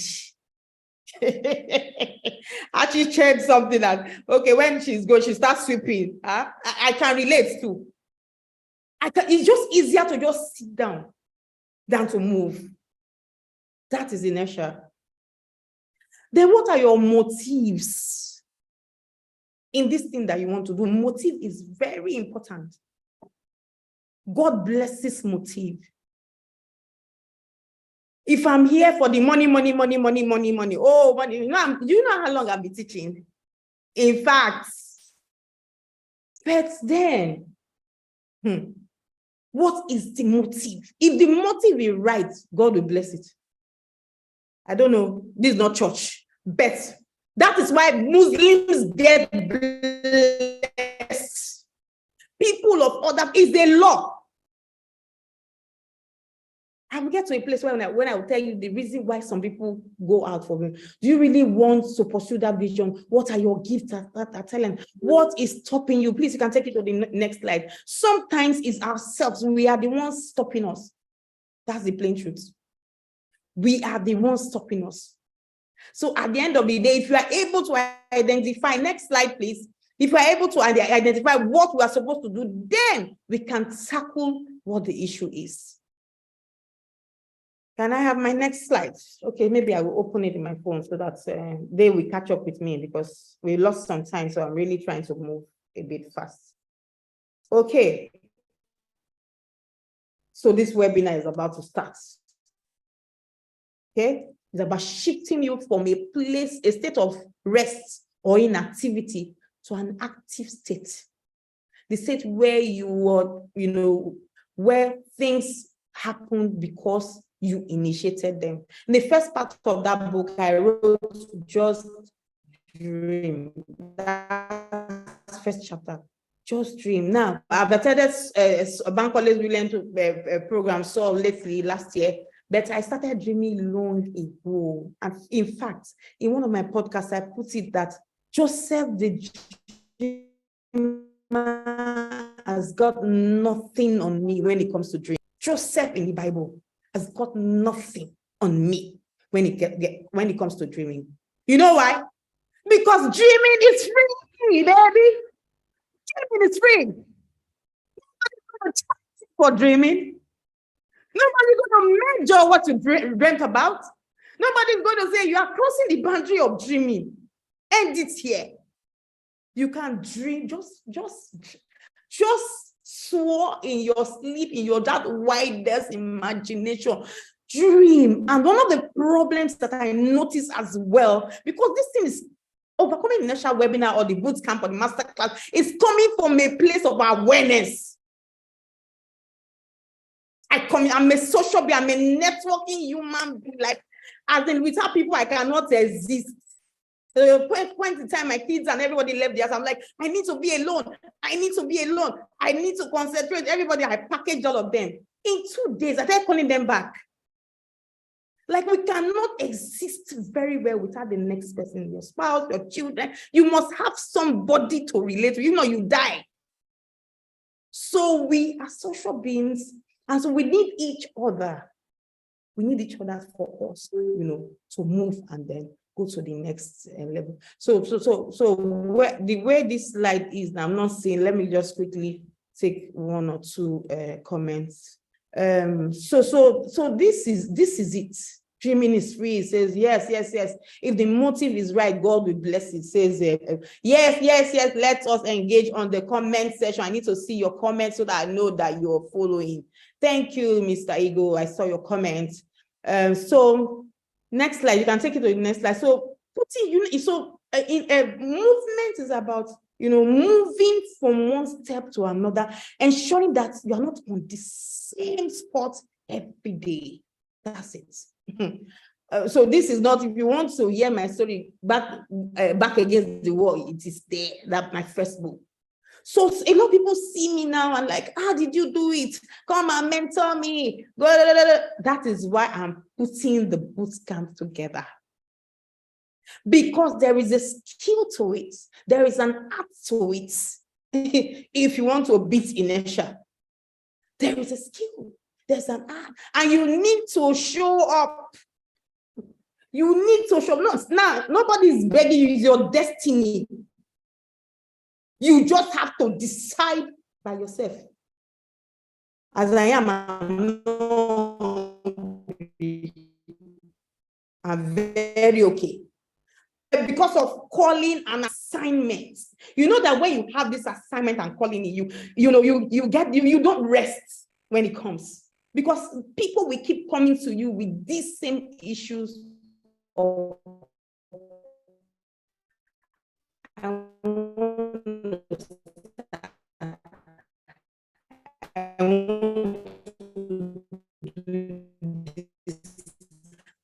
S2: Actually shared something that, okay, when she's going, she starts sweeping. I can relate to. It's just easier to just sit down than to move. That is inertia. Then what are your motives in this thing that you want to do? Motive is very important. God blesses motive. If I'm here for the money, oh, money, do you know how long I've been teaching? In fact, but then, what is the motive? If the motive is right, God will bless it. I don't know, this is not church, but that is why Muslims get blessed. People of other, is the law. I will get to a place when I will tell you the reason why some people go out for me. Do you really want to pursue that vision? What are your gifts that talent? What is stopping you? Please, you can take it to the next slide. Sometimes it's ourselves. We are the ones stopping us. That's the plain truth. We are the ones stopping us. So at the end of the day, if you are able to identify, next slide, please. If you are able to identify what we are supposed to do, then we can tackle what the issue is. Can I have my next slide? Okay, maybe I will open it in my phone so that they will catch up with me because we lost some time. So I'm really trying to move a bit fast. Okay. So this webinar is about to start. Okay, it's about shifting you from a place, a state of rest or inactivity to an active state. The state where you are, where things happen because you initiated them. In the first part of that book, I wrote Just Dream. That's first chapter. Just dream. Now, I've attended a Bank College Brilliant program so lately last year, but I started dreaming long ago. And in fact, in one of my podcasts, I put it that Joseph the dreamer has got nothing on me when it comes to dream. Joseph in the Bible has got nothing on me when it comes to dreaming. You know why? Because dreaming is free, baby. Dreaming is free. Nobody's going to charge you for dreaming. Nobody's going to measure what you dreamt about. Nobody's going to say you are crossing the boundary of dreaming. End it here. You can dream, just soar in your sleep, in your that widest imagination. Dream. And one of the problems that I notice as well, because this thing is overcoming inertia webinar or the boot camp or the masterclass, is coming from a place of awareness. I'm a social being, I'm a networking human being, like, as in without people, I cannot exist. Point in time, my kids and everybody left there. So I'm like, I need to be alone. I need to concentrate. Everybody, I package all of them. In 2 days, I started calling them back. Like, we cannot exist very well without the next person, your spouse, your children. You must have somebody to relate to. You die. So we are social beings, and so we need each other. We need each other for us, to move and then go to the next level. So the way this slide is now, I'm not saying, let me just quickly take one or two comments. So this is it. Dreaming is free. It says, yes. If the motive is right, God will bless it. It says, yes. Let us engage on the comment section. I need to see your comments so that I know that you're following. Thank you, Mr. Ego. I saw your comment. So next slide, you can take it to the next slide. So movement is about, moving from one step to another, ensuring that you are not on the same spot every day. That's it. So this is not, if you want to hear my story back against the wall, it is there. That's my first book. So a lot of people see me now and like, how did you do it? Come and mentor me. That is why I'm putting the boot camp together. Because there is a skill to it. There is an art to it. If you want to beat inertia, there is a skill. There's an art. And you need to show up. You need to show up. Now, nobody is begging you. It's your destiny. You just have to decide by yourself. As I am, I'm very okay. Because of calling and assignments. You know that when you have this assignment and calling it, you don't rest when it comes. Because people will keep coming to you with these same issues of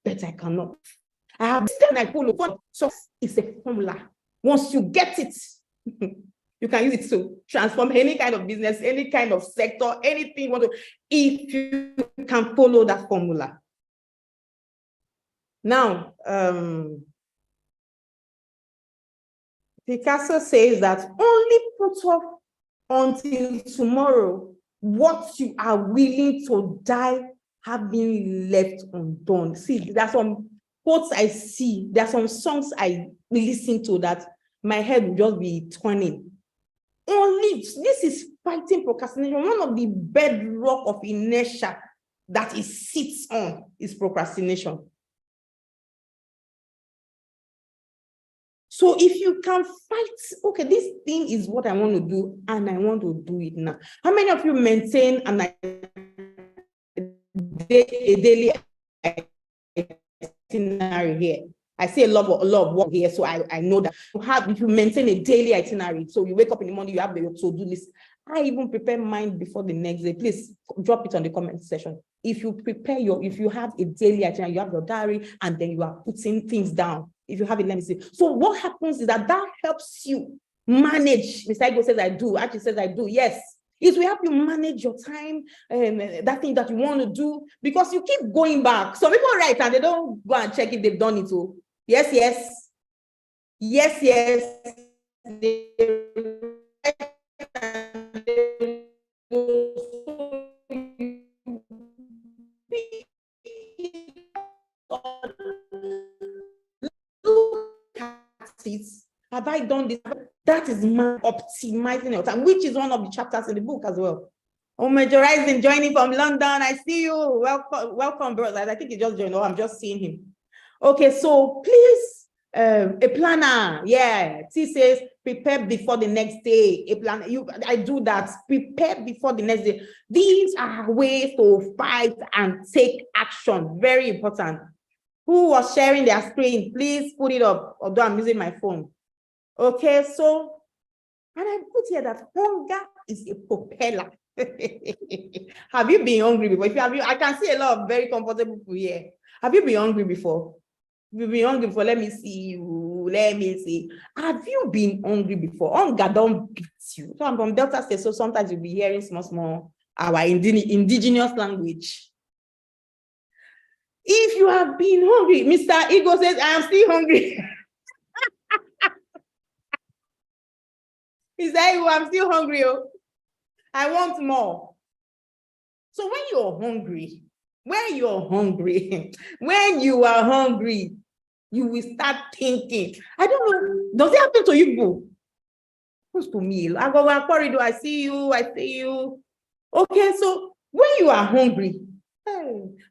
S2: but I cannot. I have this and I follow. So it's a formula. Once you get it, you can use it to transform any kind of business, any kind of sector, anything you want to, if you can follow that formula. Now, Picasso says that only put off until tomorrow what you are willing to die having left undone. See, there's some quotes I see, there's some songs I listen to that my head will just be turning. Only, this is fighting procrastination. One of the bedrock of inertia that it sits on is procrastination. So if you can fight, okay, this thing is what I want to do, and I want to do it now. How many of you maintain a daily itinerary here? I see a lot of work here, so I know that if you maintain a daily itinerary, so you wake up in the morning, you have the to-do list. I even prepare mine before the next day. Please drop it on the comment section. If you have a daily itinerary, you have your diary, and then you are putting things down. If you have it, let me see. So what happens is that helps you manage. Mr. Ego says I do. Actually says I do. Yes. It will help you manage your time and that thing that you want to do, because you keep going back. Some people write and they don't go and check if they've done it. So yes. Have I done this? That is optimizing your time, which is one of the chapters in the book as well. Oh, Major Rising joining from London. I see you. Welcome, bro. I think he just joined. Oh, I'm just seeing him. Okay, so please, a planner. Yeah, T says prepare before the next day. A planner. I do that. Prepare before the next day. These are ways to fight and take action. Very important. Who was sharing their screen? Please put it up, although I'm using my phone. Okay, so, and I put here that hunger is a propeller. Have you been hungry before? If you have, I can see a lot of very comfortable people here. Have you been hungry before? You've been hungry before. Let me see you. Let me see. Have you been hungry before? Hunger don't beat you. So I'm from Delta State, so sometimes you'll be hearing small our indigenous language. If you have been hungry, Mr. Ego says, I am still hungry. He said, I'm still hungry. Oh. I want more. So when you're hungry, when you are hungry, you will start thinking. I don't know, does it happen to you, boo? Who's to meal? I go to corridor, I see you. Okay, so when you are hungry,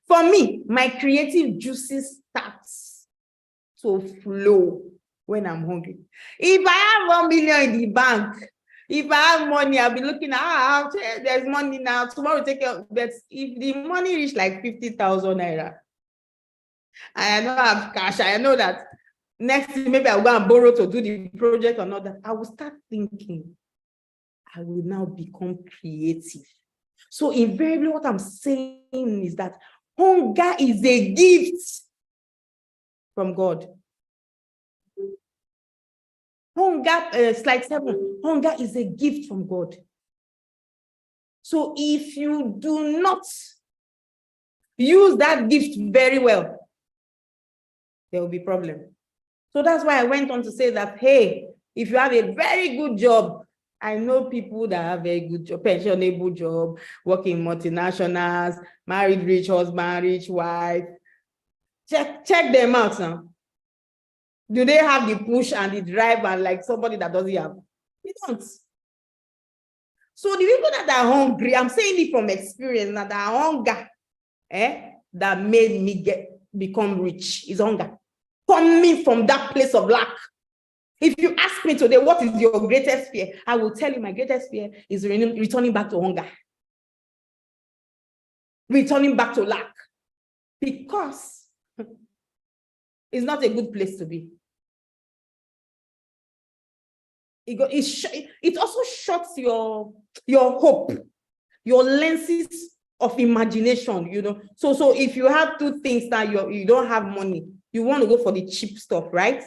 S2: for me, my creative juices starts to flow when I'm hungry. If I have 1 million in the bank, if I have money, I'll be looking at, there's money now, tomorrow take care. But if the money reach like 50,000 naira, I don't have cash, I know that next thing, maybe I'll go and borrow to do the project or not, that I will start thinking, I will now become creative. So invariably what I'm saying is that hunger is a gift from God. Hunger, slide 7, hunger is a gift from God. So if you do not use that gift very well, there will be problem. So that's why I went on to say that, hey, if you have a very good job, I know people that have a good job, pensionable job, working multinationals, married rich husband, rich wife. Check them out now. Do they have the push and the drive and like somebody that doesn't have? They don't. So the people that are hungry, I'm saying it from experience, that are hunger, that made me become rich is hunger. Coming from that place of lack. If you ask me today, what is your greatest fear? I will tell you my greatest fear is returning back to hunger. Returning back to lack. Because it's not a good place to be. It also shuts your hope, your lenses of imagination, you know. So if you have two things that you don't have money, you want to go for the cheap stuff, right?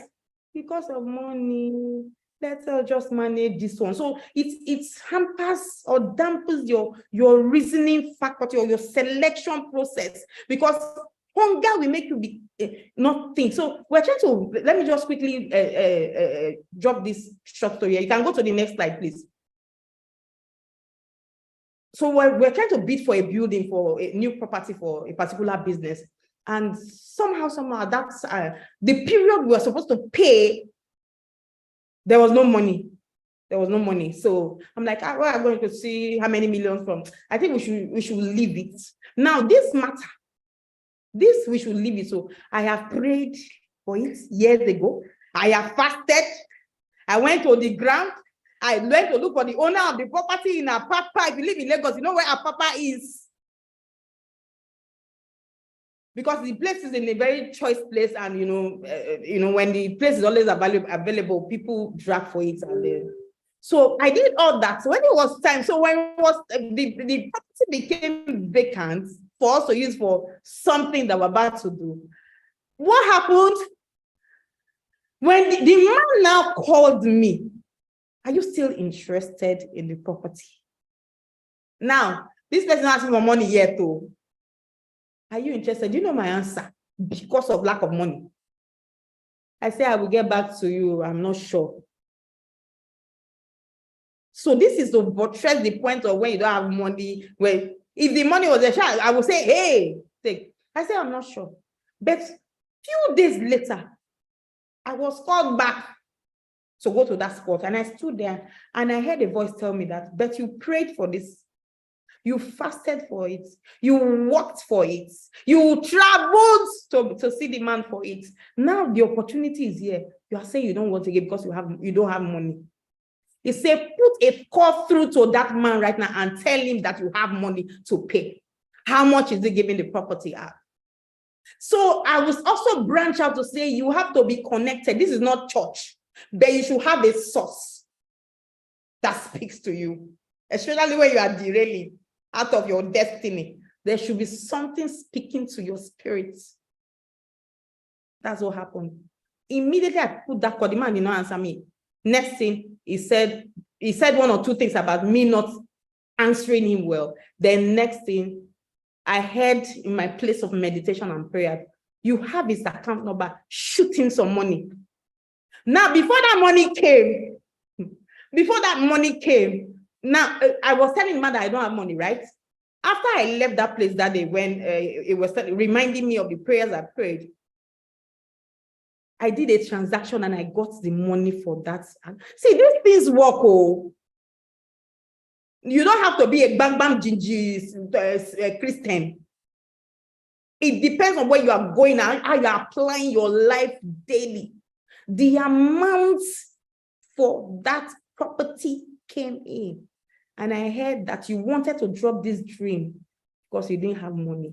S2: Because of money, let's just manage this one. So it hampers or dampens your reasoning faculty or your selection process, because hunger will make you not think. So we're trying to, let me just quickly drop this short story here. You can go to the next slide, please. So we're trying to bid for a building, for a new property for a particular business. And somehow, that's the period we were supposed to pay, there was no money. So I'm like, we're going to see how many millions from. I think we should leave it. Now, this matter, we should leave it. So I have prayed for it years ago. I have fasted. I went to the ground. I went to look for the owner of the property in Apapa. If you live in Lagos, you know where Apapa is. Because the place is in a very choice place, and when the place is always available, people drag for it. And so I did all that. So when it was time, so when it was the property became vacant for us to use for something that we're about to do, what happened? When the man now called me, are you still interested in the property? Now, this person asked me for money yet too. Are you interested? Do you know my answer? Because of lack of money. I say, I will get back to you. I'm not sure. So this is to buttress the point of when you don't have money. Well, if the money was a child, I would say, hey, take. I say, I'm not sure. But few days later, I was called back to go to that spot. And I stood there and I heard a voice tell me that, but you prayed for this. You fasted for it. You worked for it. You traveled to see the man for it. Now the opportunity is here. You are saying you don't want to give because you don't have money. He said, put a call through to that man right now and tell him that you have money to pay. How much is he giving the property at? So I was also branch out to say you have to be connected. This is not church, but you should have a source that speaks to you, especially when you are derailing out of your destiny. There should be something speaking to your spirit. That's what happened. Immediately I put that call. The man did not answer me. Next thing, he said one or two things about me not answering him well. Then next thing, I heard in my place of meditation and prayer, you have his account number, shoot him some money. Now, before that money came, now I was telling the man that I don't have money, right? After I left that place that day, when it was reminding me of the prayers I prayed, I did a transaction and I got the money for that. See, these things work. Oh. You don't have to be a bang bang gingy Christian. It depends on where you are going and how you are applying your life daily. The amount for that property came in. And I heard that you wanted to drop this dream because you didn't have money.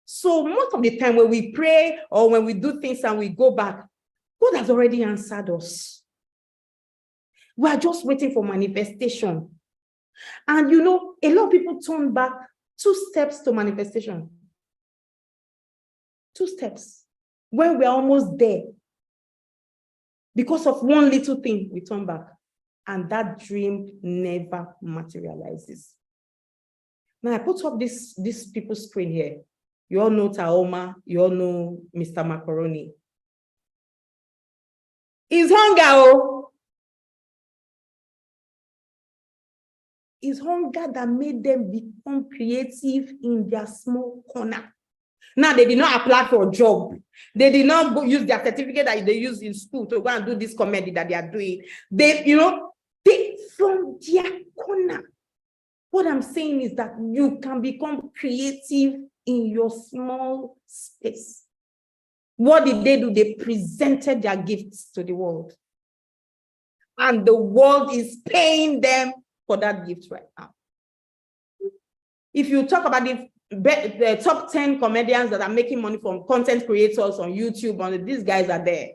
S2: So most of the time when we pray or when we do things and we go back, God has already answered us. We are just waiting for manifestation. And you know, a lot of people turn back 2 steps to manifestation. 2 steps. When we're almost there, because of one little thing, we turn back. And that dream never materializes. Now I put up this people's screen here. You all know Taoma, you all know Mr. Macaroni. It's hunger. Oh. It's hunger that made them become creative in their small corner. Now they did not apply for a job. They did not go use their certificate that they use in school to go and do this comedy that they are doing. They, they from their corner. What I'm saying is that you can become creative in your small space. What did they do? They presented their gifts to the world. And the world is paying them for that gift right now. If you talk about the top 10 comedians that are making money from content creators on YouTube, these guys are there.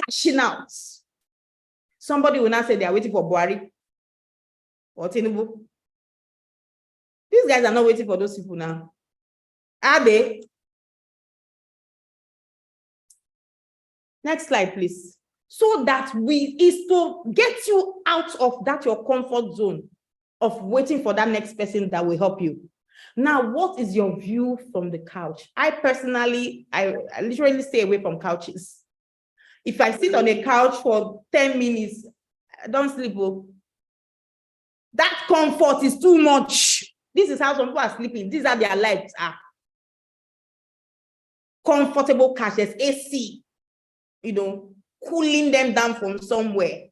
S2: Cashing out. Somebody will not say they are waiting for Buhari or Tinubu. These guys are not waiting for those people now. Are they? Next slide, please. So that is to get you out of that your comfort zone of waiting for that next person that will help you. Now, what is your view from the couch? I personally, I literally stay away from couches. If I sit on a couch for 10 minutes, I don't sleep. That comfort is too much. This is how some people are sleeping. These are their lives. Comfortable couches, AC, cooling them down from somewhere.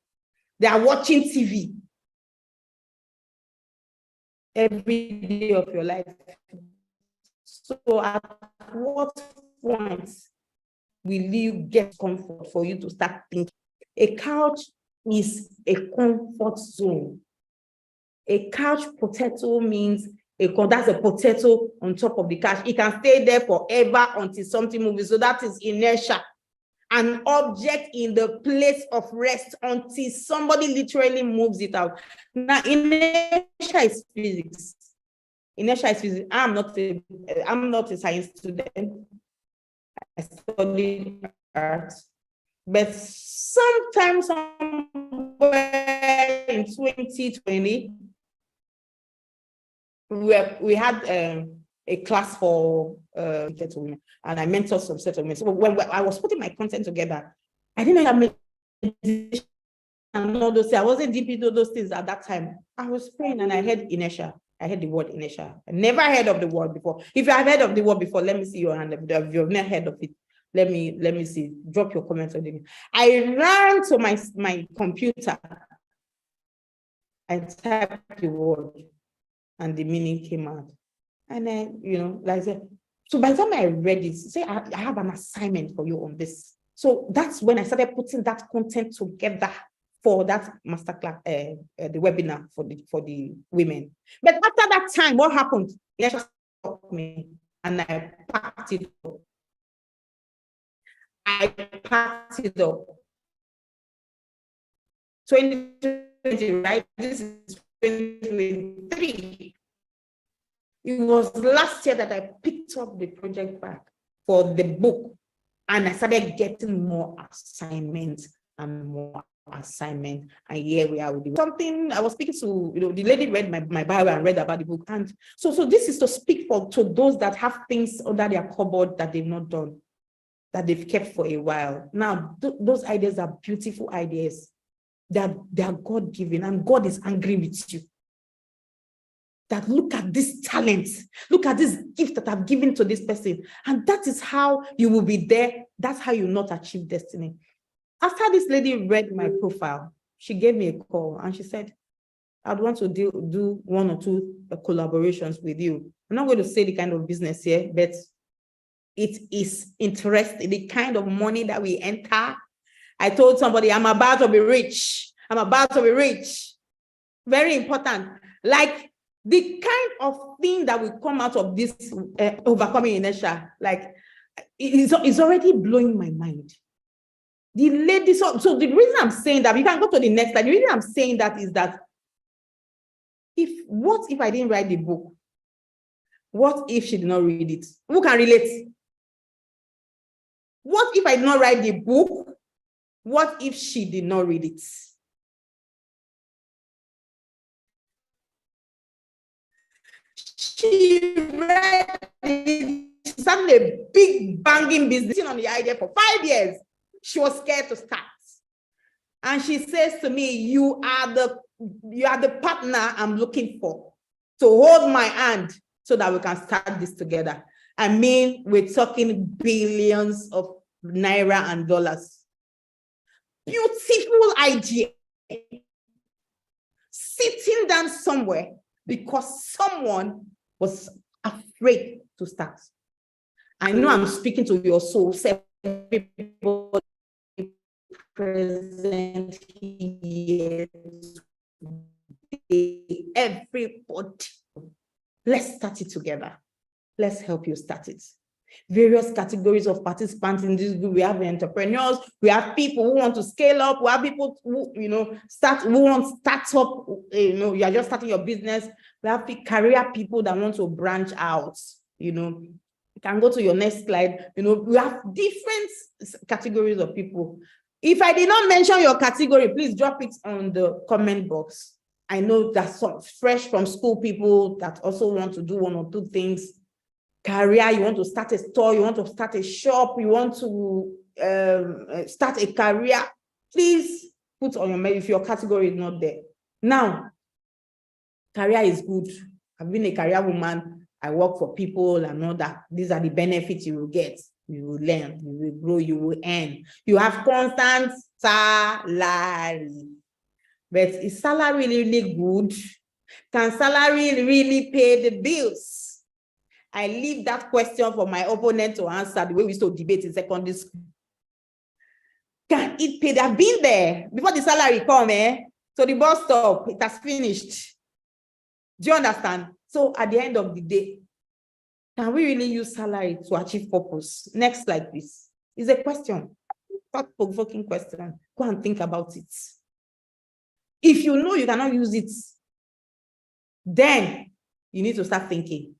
S2: They are watching TV every day of your life. So at what point will you get comfort for you to start thinking? A couch is a comfort zone. A couch potato means that's a potato on top of the couch. It can stay there forever until something moves. So that is inertia. An object in the place of rest until somebody literally moves it out. Now, inertia is physics. Inertia is physics. I'm not a science student. I studied art. But sometime somewhere in 2020, we had a class for women, and I mentored some set of women. So when I was putting my content together, I didn't know meditation and all those things. I wasn't deep into those things at that time. I was praying and I heard inertia. I heard the word inertia. I never heard of the word before. If you have heard of the word before, let me see your hand. If you've never heard of it, let me see. Drop your comments on it. I ran to my computer. I typed the word and the meaning came out. And then, like I said, so by the time I read it, say I have an assignment for you on this. So that's when I started putting that content together for that masterclass, the webinar for the women. But after that time, what happened? It just stopped me and I packed it up. I packed it up. 2020, right? This is 2023. It was last year that I picked up the project back for the book, and I started getting more assignments and more assignments. And here we are with something. I was speaking to, the lady read my bio and read about the book. And so this is to speak to those that have things under their cupboard that they've not done, that they've kept for a while. Now, those ideas are beautiful ideas. They are God-given, and God is angry with you. that look at this talent, look at this gift that I've given to this person. And that is how you will be there. That's how you not achieve destiny. After this lady read my profile, she gave me a call and she said, I'd want to do 1 or 2 collaborations with you. I'm not going to say the kind of business here, but it is interesting, the kind of money that we enter. I told somebody, I'm about to be rich. I'm about to be rich. Very important. Like the kind of thing that will come out of this overcoming inertia, like it's already blowing my mind. The lady, so the reason I'm saying that, you can go to the next slide. The reason I'm saying that is that what if I didn't write the book? What if she did not read it? Who can relate? What if I did not write the book? What if she did not read it? She read it. She started a big banging business on the idea for 5 years. She was scared to start. And she says to me, you are the partner I'm looking for to hold my hand so that we can start this together. I mean, we're talking billions of naira and dollars. Beautiful idea. Sitting down somewhere because someone was afraid to start. I know I'm speaking to your soul. People present here, everybody. Let's start it together. Let's help you start it. Various categories of participants in this group. We have entrepreneurs, we have people who want to scale up, we have people who, who want startup, you are just starting your business. We have career people that want to branch out, You can go to your next slide. We have different categories of people. If I did not mention your category, please drop it on the comment box. I know that some fresh from school people that also want to do 1 or 2 things. Career, you want to start a store, you want to start a shop, you want to start a career, please put on your mail if your category is not there. Now, career is good. I've been a career woman. I work for people and know that these are the benefits you will get. You will learn, you will grow, you will earn. You have constant salary. But is salary really good? Can salary really pay the bills? I leave that question for my opponent to answer the way we used to debate in secondary school. Can it pay? They've been there before the salary come, So the bus stop, it has finished. Do you understand? So at the end of the day, can we really use salary to achieve purpose? Next slide, please. It's a question, thought-provoking question. Go and think about it. If you know you cannot use it, then you need to start thinking.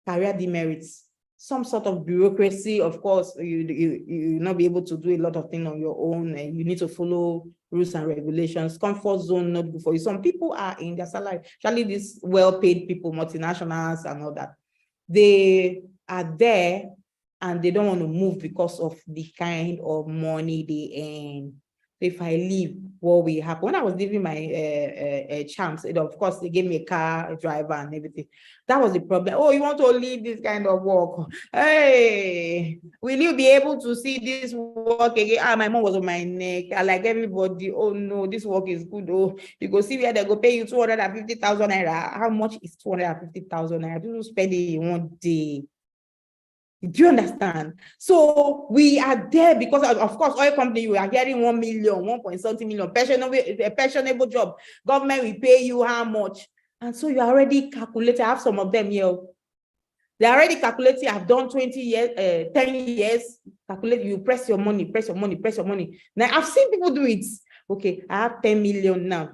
S2: Career demerits, some sort of bureaucracy. Of course, you'll not be able to do a lot of things on your own, and you need to follow rules and regulations. Comfort zone, not good for you. Some people are in their salary, especially these well-paid people, multinationals and all that. They are there and they don't want to move because of the kind of money they earn. If I leave, what will happen? When I was leaving my champs, of course, they gave me a car, a driver, and everything. That was the problem. Oh, you want to leave this kind of work? Hey, will you be able to see this work again? My mom was on my neck. I like everybody. Oh no, this work is good. Oh, you go see where they go pay you 250,000 naira. How much is 250,000 naira? People spend it in 1 day. Do you understand? So we are there because of course, oil company, we are getting 1 million, 1.something million, a pensionable job. Government will pay you how much. And so you already calculated. I have some of them here. They already calculated. I've done 20 years, 10 years. Calculate, you press your money, press your money, press your money. Now I've seen people do it. Okay, I have 10 million now.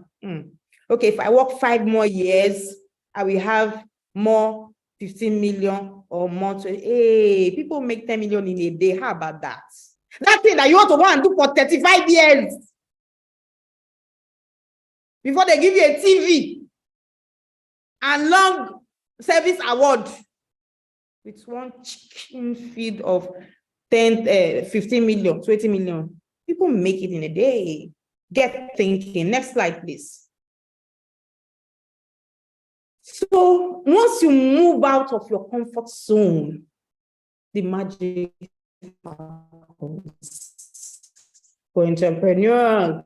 S2: Okay, if I work 5 more years, I will have more 15 million or more. Hey, people make 10 million in a day. How about that? That thing that you want to go and do for 35 years before they give you a TV and long service award with 1 chicken feed of 10, 15 million, 20 million. People make it in a day. Get thinking. Next slide, please. So once you move out of your comfort zone, the magic happens. For entrepreneurs,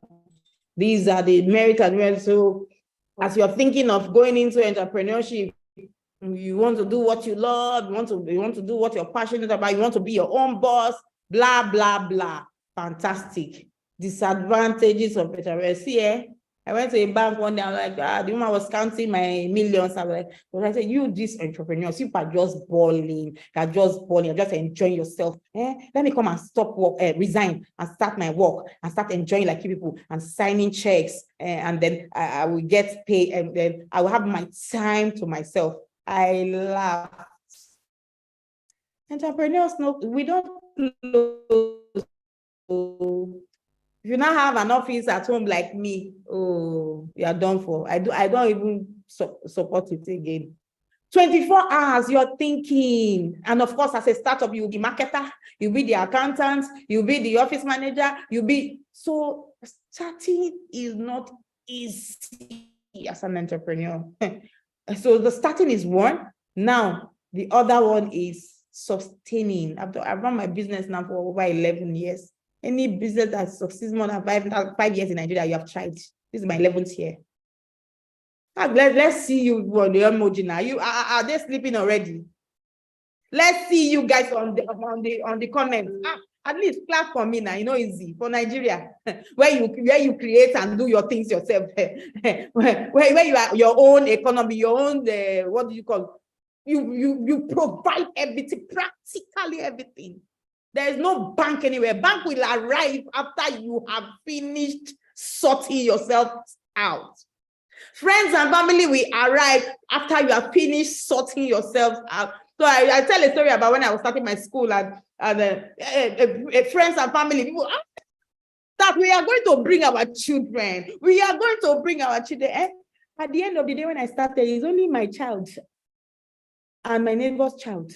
S2: these are the merit advantages. So as you're thinking of going into entrepreneurship, you want to do what you love, you want to do what you're passionate about, you want to be your own boss, blah, blah, blah. Fantastic. Disadvantages of entrepreneurship. See, I went to a bank one day, I was like, the woman was counting my millions. I was like, but I said, you, these entrepreneurs, you are just balling, you're just enjoying yourself. Let me come and stop work, resign and start my work and start enjoying like people and signing checks. And then I will get paid and then I will have my time to myself. I laughed. Entrepreneurs, no, we don't close. If you now have an office at home like me, oh, you are done for. I don't even support it again. 24 hours, you're thinking. And of course, as a startup, you'll be marketer, you'll be the accountant, you'll be the office manager, so starting is not easy as an entrepreneur. So the starting is one. Now, the other one is sustaining. I've run my business now for over 11 years. Any business that succeeds more than 5 years in Nigeria, you have tried. This is my 11th year. Let's see you on the emoji now. Are they sleeping already? Let's see you guys on the comments. At least clap for me now. You know, easy for Nigeria, where you create and do your things yourself. where you are your own economy, your own what do you call? You provide everything, practically everything. There is no bank anywhere. Bank will arrive after you have finished sorting yourself out. Friends and family will arrive after you have finished sorting yourself out. So I tell a story about when I was starting my school and friends and family, people, that we are going to bring our children. We are going to bring our children. At the end of the day, when I started, it's only my child and my neighbor's child.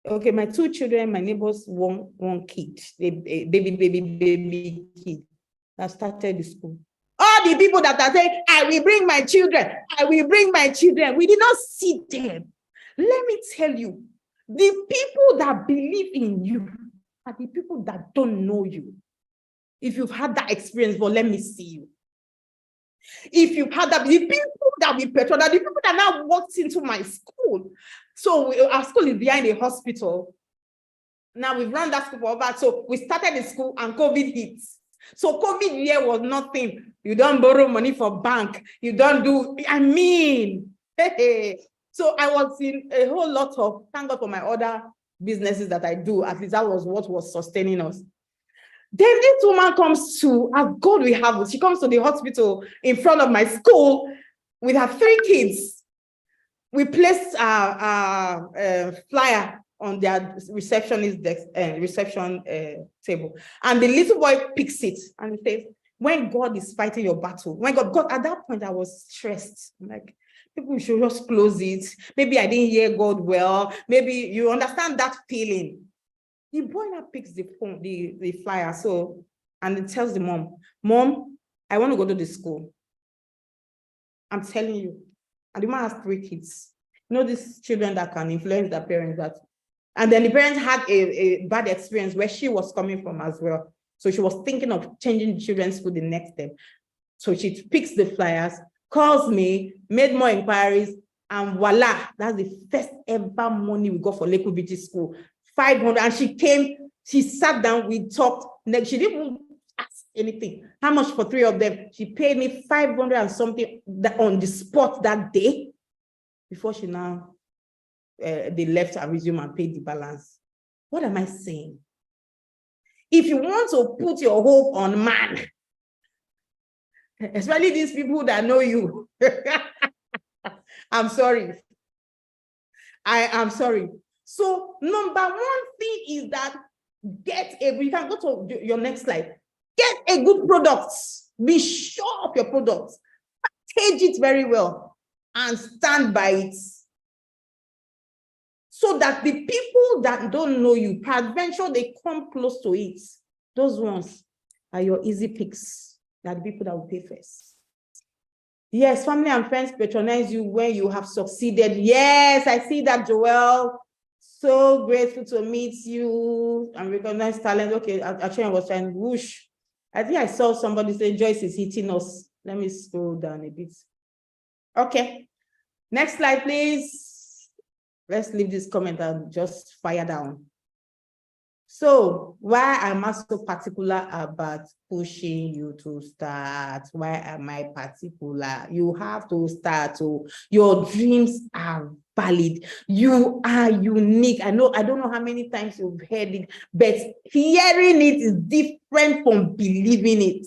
S2: Okay, my two children, my neighbor's one kid, a baby kid that started the school. All the people that are saying, I will bring my children, I will bring my children, we did not see them. Let me tell you, the people that believe in you are the people that don't know you. If you've had that experience, well, let me see you. If you've had that, the people that we patronize, the people that now walked into my school. So our school is behind a hospital. Now we've run that school for over. So we started the school and COVID hit. So COVID year was nothing. You don't borrow money for bank. You don't do, So I was in a whole lot of, thank God for my other businesses that I do. At least that was what was sustaining us. Then this woman comes to, as God we have, she comes to the hospital in front of my school with her 3 kids. We placed a flyer on their receptionist desk, reception table. And the little boy picks it and he says, when God is fighting your battle, when God, at that point I was stressed. I'm like, people should just close it. Maybe I didn't hear God well. Maybe you understand that feeling. The boy now picks the phone, the flyer, and it tells the mom, I want to go to the school. I'm telling you. And the man has 3 kids. You know, these children that can influence their parents. And then the parents had a bad experience where she was coming from as well. So she was thinking of changing the children's school the next day. So she picks the flyers, calls me, made more inquiries, and voila, that's the first ever money we got for Lakewood Beach School. 500, and she came, she sat down, we talked, she didn't even ask anything. How much for 3 of them? She paid me 500 and something on the spot that day before she now, they left and resumed and paid the balance. What am I saying? If you want to put your hope on man, especially these people that know you, I'm sorry. I am sorry. So number 1 thing is that you can go to your next slide. Get a good product. Be sure of your product. Package it very well and stand by it. So that the people that don't know you, peradventure they come close to it. Those ones are your easy picks. They're the people that will pay first. Yes, family and friends patronize you when you have succeeded. Yes, I see that, Joel. So grateful to meet you and recognize talent. Okay, actually, I was trying whoosh. I think I saw somebody say Joyce is hitting us. Let me scroll down a bit. Okay, next slide, please. Let's leave this comment and just fire down. So why am I so particular about pushing you to start? Why am I particular? You have to start. So your dreams are valid. You are unique. I don't know how many times you've heard it, but hearing it is different from believing it.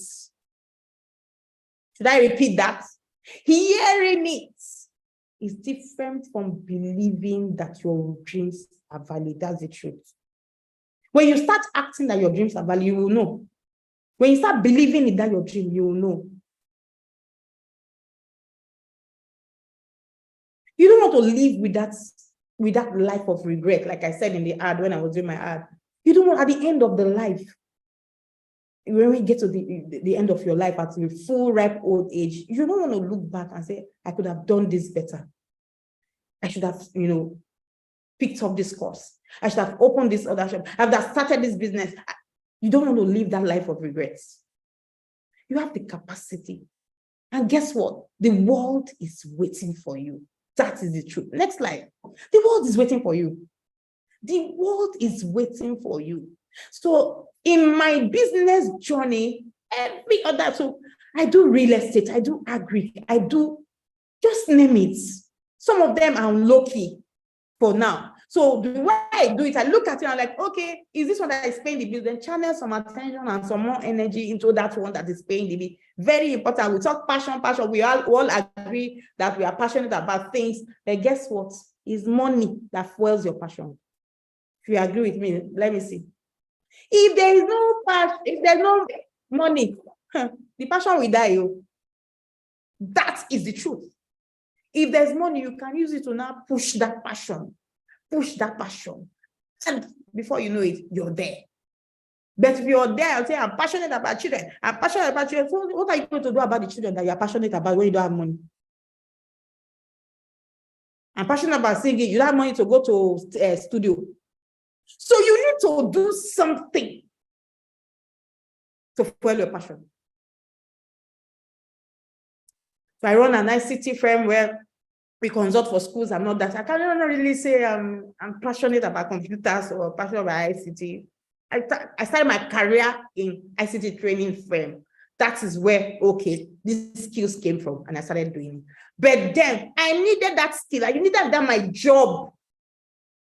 S2: Should I repeat that? Hearing it is different from believing that your dreams are valid. That's the truth. When you start acting that your dreams are valid, you will know. When you start believing in that your dream, you will know. You don't want to live with that life of regret, like I said in the ad when I was doing my ad. You don't want at the end of the life, when we get to the end of your life at your full ripe old age, you don't want to look back and say, I could have done this better. I should have, picked up this course. I should have opened this other shop. I should have started this business. You don't want to live that life of regrets. You have the capacity. And guess what? The world is waiting for you. That is the truth. Next slide. The world is waiting for you. The world is waiting for you. So in my business journey, every other, so I do real estate, I do agri, I do, just name it. Some of them are low-key for now. So the way I do it, I look at it and I'm like, okay, is this one that is paying the bill? Then channel some attention and some more energy into that one that is paying the bill. Very important. We talk passion. We all agree that we are passionate about things. But guess what? It's money that fuels your passion. If you agree with me, let me see. If there is no passion, if there's no money, the passion will die. That is the truth. If there's money, you can use it to now push that passion. Push that passion. And before you know it, you're there. But if you're there, I'll say, I'm passionate about children. I'm passionate about children. So what are you going to do about the children that you're passionate about when you don't have money? I'm passionate about singing. You don't have money to go to a studio. So you need to do something to fuel your passion. So I run an ICT firm where we consult for schools. I'm not that. I cannot really say I'm passionate about computers or passionate about ICT. I started my career in ICT training firm. That is where, okay, these skills came from, and I started doing it. But then I needed that skill. I needed that my job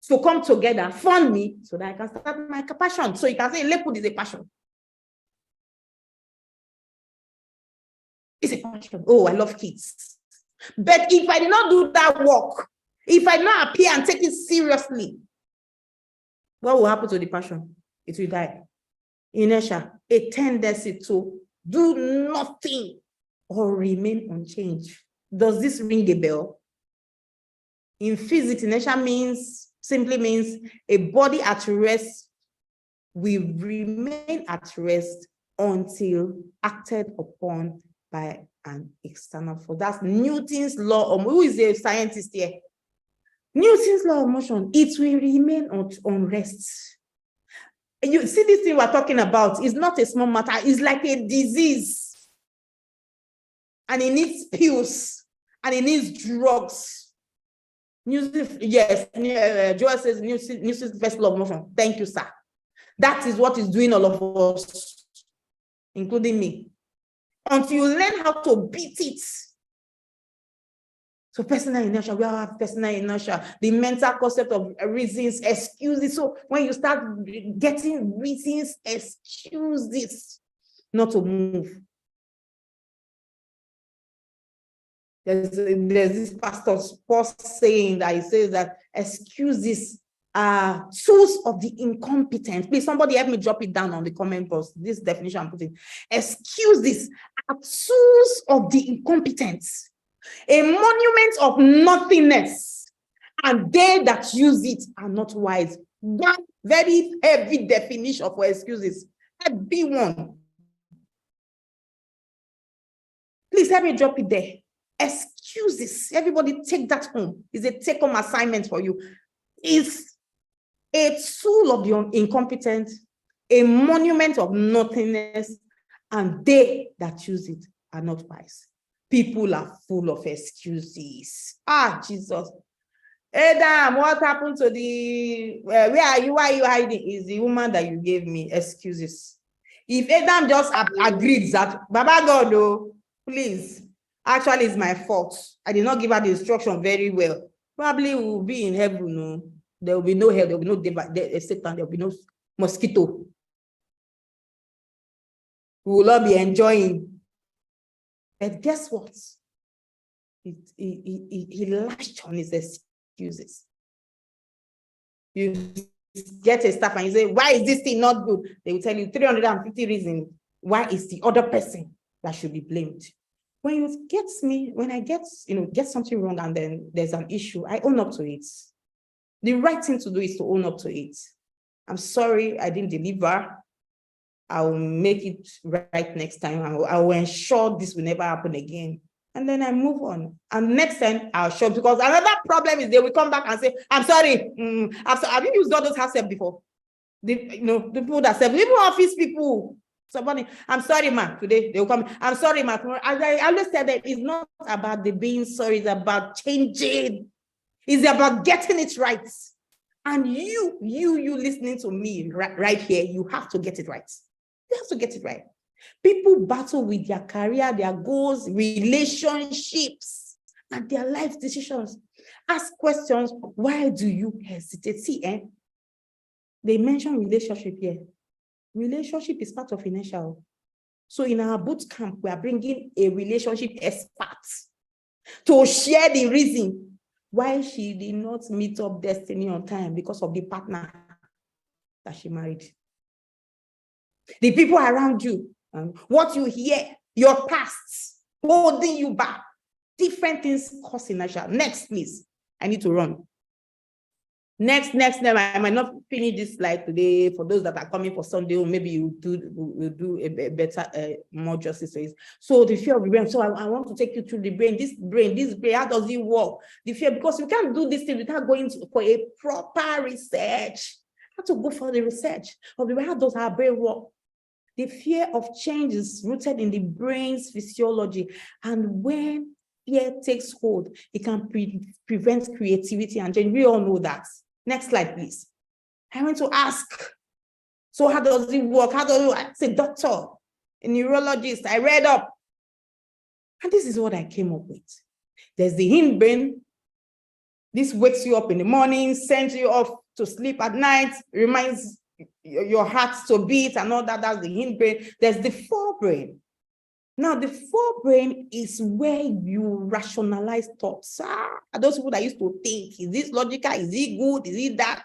S2: to come together, fund me, so that I can start my passion. So you can say, Lepud is a passion. It's a passion. Oh, I love kids. But if I did not do that work, if I did not appear and take it seriously, what will happen to the passion? It will die. Inertia, a tendency to do nothing or remain unchanged. Does this ring a bell? In physics, inertia simply means a body at rest will remain at rest until acted upon by an external force. That's Newton's law of motion. Who is a scientist here? Newton's law of motion. It will remain on rest. You see, this thing we're talking about is not a small matter. It's like a disease. And it needs pills. And it needs drugs. Yes, Joel says Newton's first law of motion. Thank you, sir. That is what is doing all of us, including me. Until you learn how to beat it. So personal inertia, we all have personal inertia, the mental concept of reasons, excuses. So when you start getting reasons, excuses not to move. There's this pastor saying that he says that excuses are tools of the incompetent. Please, somebody help me drop it down on the comment box. This definition I'm putting. Excuses are tools of the incompetent, a monument of nothingness, and they that use it are not wise. One very heavy definition for excuses. Heavy one. Please help me drop it there. Excuses. Everybody take that home. It's a take-home assignment for you. It's a tool of the incompetent, a monument of nothingness, and they that choose it are not wise. People are full of excuses. Ah, Jesus. Adam, what happened to the, where are you? Why are you hiding? Is the woman that you gave me excuses. If Adam just agreed that, Baba God, oh, please, actually it's my fault. I did not give her the instruction very well. Probably we will be in heaven. No? There will be no hell, there will be no Satan, there will be no mosquito. We will all be enjoying. But guess what? He lashed on his excuses. You get a staff and you say, why is this thing not good? They will tell you 350 reasons why is the other person that should be blamed. When I get something wrong and then there's an issue, I own up to it. The right thing to do is to own up to it. I'm sorry I didn't deliver. I will make it right next time. I will ensure this will never happen again. And then I move on. And next time I'll show, because another problem is they will come back and say, I'm sorry. Have you used all those house help before? The people that serve, even office people. Somebody, I'm sorry, ma. Today they will come. I'm sorry, ma. I always said that it's not about the being sorry, it's about changing. It's about getting it right. And you listening to me right here, you have to get it right. You have to get it right. People battle with their career, their goals, relationships, and their life decisions. Ask questions. Why do you hesitate? See, they mention relationship here. Relationship is part of Inertia. So in our boot camp, we are bringing a relationship expert to share the reason why she did not meet up destiny on time because of the partner that she married. The people around you, what you hear, your past, holding you back, different things cause inertia. Next, please. I need to run. Next, I might not finish this slide today. For those that are coming for Sunday, or maybe we'll do a better, more justice to it. So the fear of the brain. So I want to take you through the brain. This brain, how does it work? The fear, because you can't do this thing without going for a proper research. How to go for the research of the brain. How does our brain work? The fear of change is rooted in the brain's physiology. And when fear takes hold, it can prevent creativity and change. We all know that. Next slide, please. I want to ask, so how does it work? How do I say doctor, a neurologist? I read up. And this is what I came up with. There's the hindbrain. This wakes you up in the morning, sends you off to sleep at night, reminds your heart to beat and all that. That's the hindbrain. There's the forebrain. Now, the forebrain is where you rationalize thoughts. Those people that used to think, is this logical? Is it good? Is it that?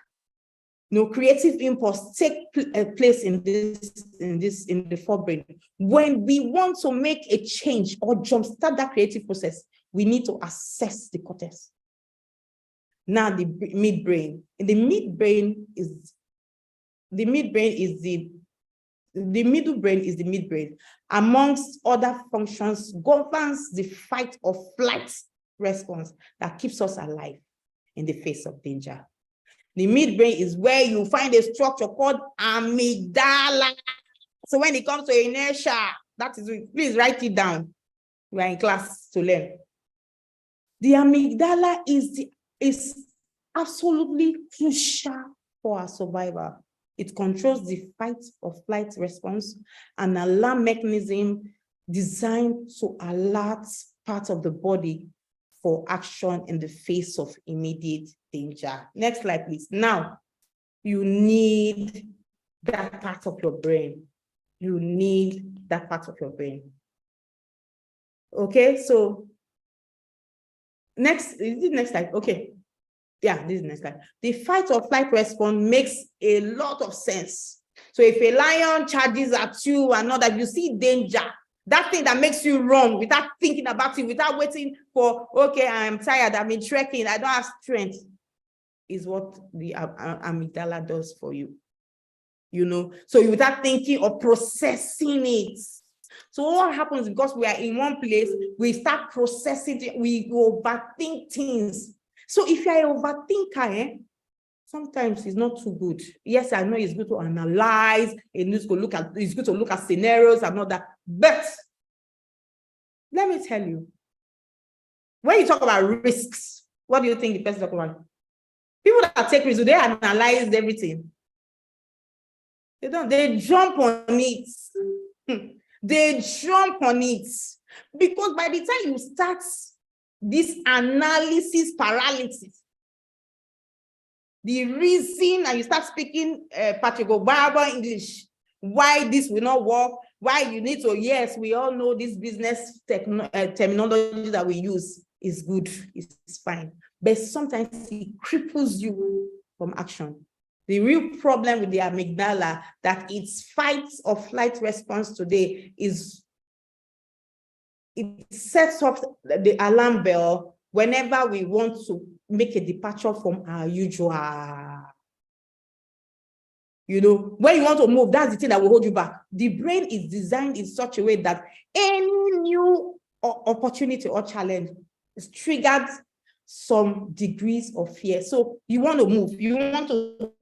S2: Creative impulse take place in the forebrain. When we want to make a change or jumpstart that creative process, we need to assess the cortex. Now, the midbrain. The middle brain is the midbrain. Amongst other functions, governs the fight or flight response that keeps us alive in the face of danger. The midbrain is where you find a structure called amygdala. So when it comes to inertia, that is it. Please write it down. We are in class to learn. The amygdala is absolutely crucial for our survival. It controls the fight or flight response, an alarm mechanism designed to alert part of the body for action in the face of immediate danger. Next slide, please. Now, you need that part of your brain. You need that part of your brain. Okay, so next, is it next slide? Okay. Yeah, this is the next slide. The fight or flight response makes a lot of sense. So if a lion charges at you and not that you see danger, that thing that makes you run without thinking about it, without waiting for, okay, I'm tired, I've been trekking, I don't have strength, is what the amygdala does for you. So without thinking or processing it. So what happens, because we are in one place, we start processing it, we overthink things. So if you're an overthinker, sometimes it's not too good. Yes, I know it's good to analyze, it's good to look at scenarios and all that. But let me tell you, when you talk about risks, what do you think the person talking about? People that take risks, do they analyze everything? They don't, they jump on it. They jump on it. Because by the time you start this analysis paralysis, the reason, and you start speaking Patrick Obama English, why this will not work, why you need to, yes, we all know this business terminology that we use is good, it's fine. But sometimes it cripples you from action. The real problem with the amygdala, that its fight or flight response today is, it sets off the alarm bell whenever we want to make a departure from our usual. You know, when you want to move, that's the thing that will hold you back. The brain is designed in such a way that any new opportunity or challenge is triggered some degrees of fear. So you want to move, you want to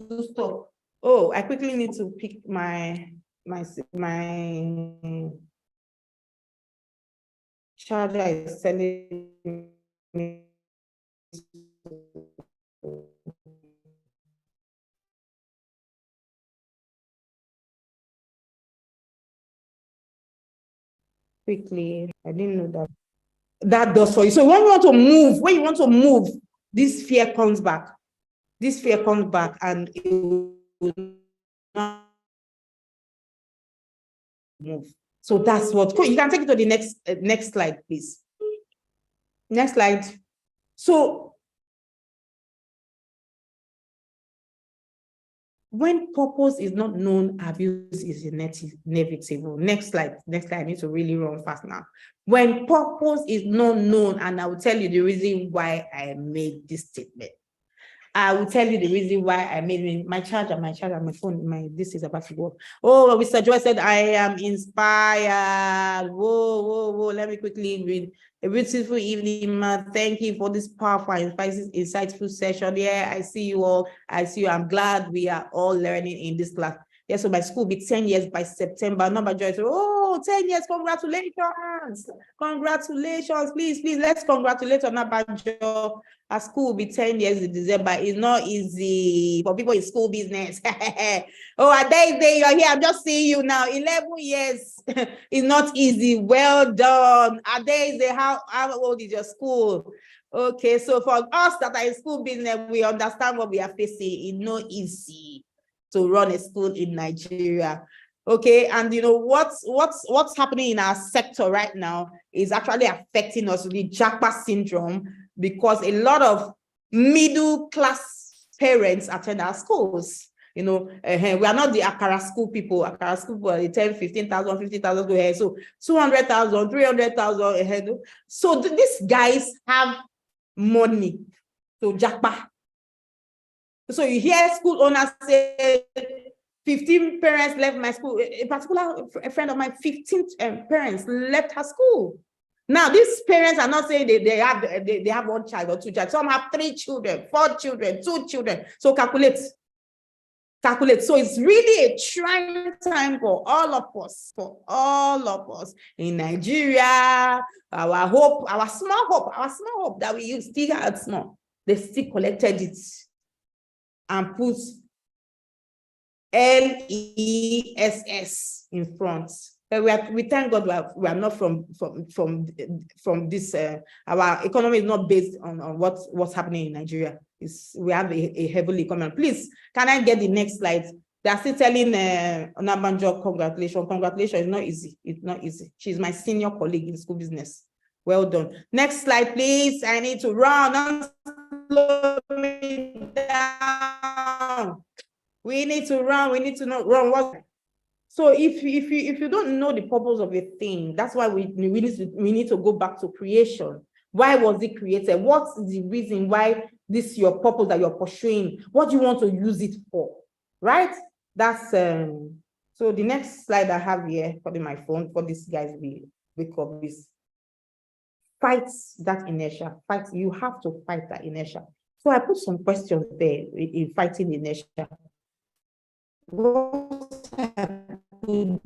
S2: do stuff. Oh, I quickly need to pick my charger is telling me. Quickly, I didn't know that. That does for you. So when you want to move, this fear comes back. This fear comes back, and it will not move. So that's what. Cool. You can take it to the next slide, please. Next slide. So when purpose is not known, abuse is inevitable. Next slide. Next slide. I need to really run fast now. When purpose is not known, and I will tell you the reason why I made this statement. I will tell you the reason why I made my charger, my phone, this is about to go. Oh, Mr. Joy said, I am inspired. Whoa. Let me quickly read. A beautiful evening, ma. Thank you for this powerful, insightful session. Yeah, I see you all. I see you. I'm glad we are all learning in this class. Yeah, so my school will be 10 years by September. Number Joy said, oh, 10 years, congratulations. Congratulations, please, let's congratulate on Nabajo. Our school will be 10 years in December. It's not easy for people in school business. Oh, Adaise, you're here. I'm just seeing you now. 11 years. It's not easy. Well done. Adaise, how old is your school? Okay, so for us that are in school business, we understand what we are facing. It's not easy to run a school in Nigeria. Okay, and you know what's happening in our sector right now is actually affecting us with the Japa syndrome, because a lot of middle class parents attend our schools. You know, we are not the Akara school people. Akara school people are 10, 15,000, 50,000 go ahead. So 200,000, 300,000 ahead. So these guys have money to Japa. So you hear school owners say 15 parents left my school. A particular friend of mine, 15 parents left her school. Now, these parents are not saying they have one child or two children. Some have 3 children, 4 children, 2 children. So calculate. So it's really a trying time for all of us in Nigeria. Our small hope that we use still had small. They still collected it and put LESS in front. But we thank God we are not from this. Our economy is not based on what's happening in Nigeria. We have a heavily economy. Please, can I get the next slide? They are still telling Onabanjo, congratulations. Congratulations. It's not easy. It's not easy. She's my senior colleague in school business. Well done. Next slide, please. I need to run. Don't slow me down. We need to run. We need to not run. So if you don't know the purpose of a thing, that's why we need to go back to creation. Why was it created? What's the reason why this your purpose that you're pursuing? What do you want to use it for? Right? That's so So the next slide I have here, putting my phone for these guys will wake up is fight that inertia. Fight, you have to fight that inertia. So I put some questions there in fighting inertia. What happened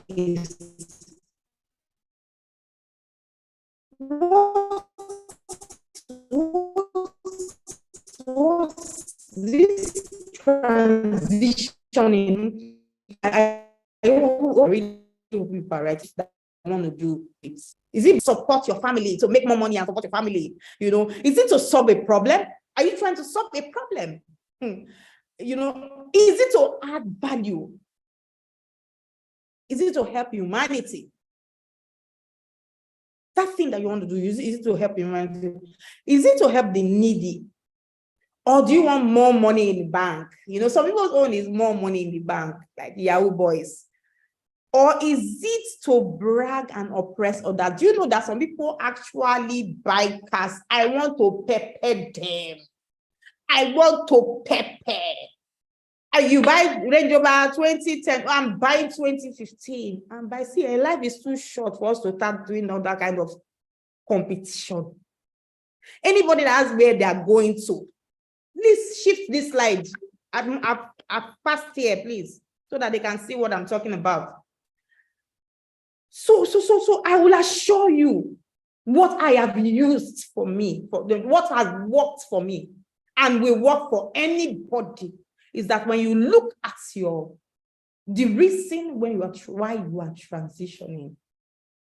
S2: is what's this transitioning? I really right that I want to do it. Is it support your family to make more money and support your family? You know, is it to solve a problem? Are you trying to solve a problem? You know, is it to add value? Is it to help humanity? That thing that you want to do, is it to help humanity? Is it to help the needy? Or do you want more money in the bank? You know, some people's own is more money in the bank, like Yahoo boys. Or is it to brag and oppress others? Do you know that some people actually buy cars? I want to pepper them. I want to pepper. And you buy Range Rover 2010, I'm buying 2015. And by see, life is too short for us to start doing all that kind of competition. Anybody that has where they are going to, please shift this slide. I've passed here, please, so that they can see what I'm talking about. So I will assure you what I have used for me, what has worked for me and will work for anybody is that when you look at the reason why you are transitioning,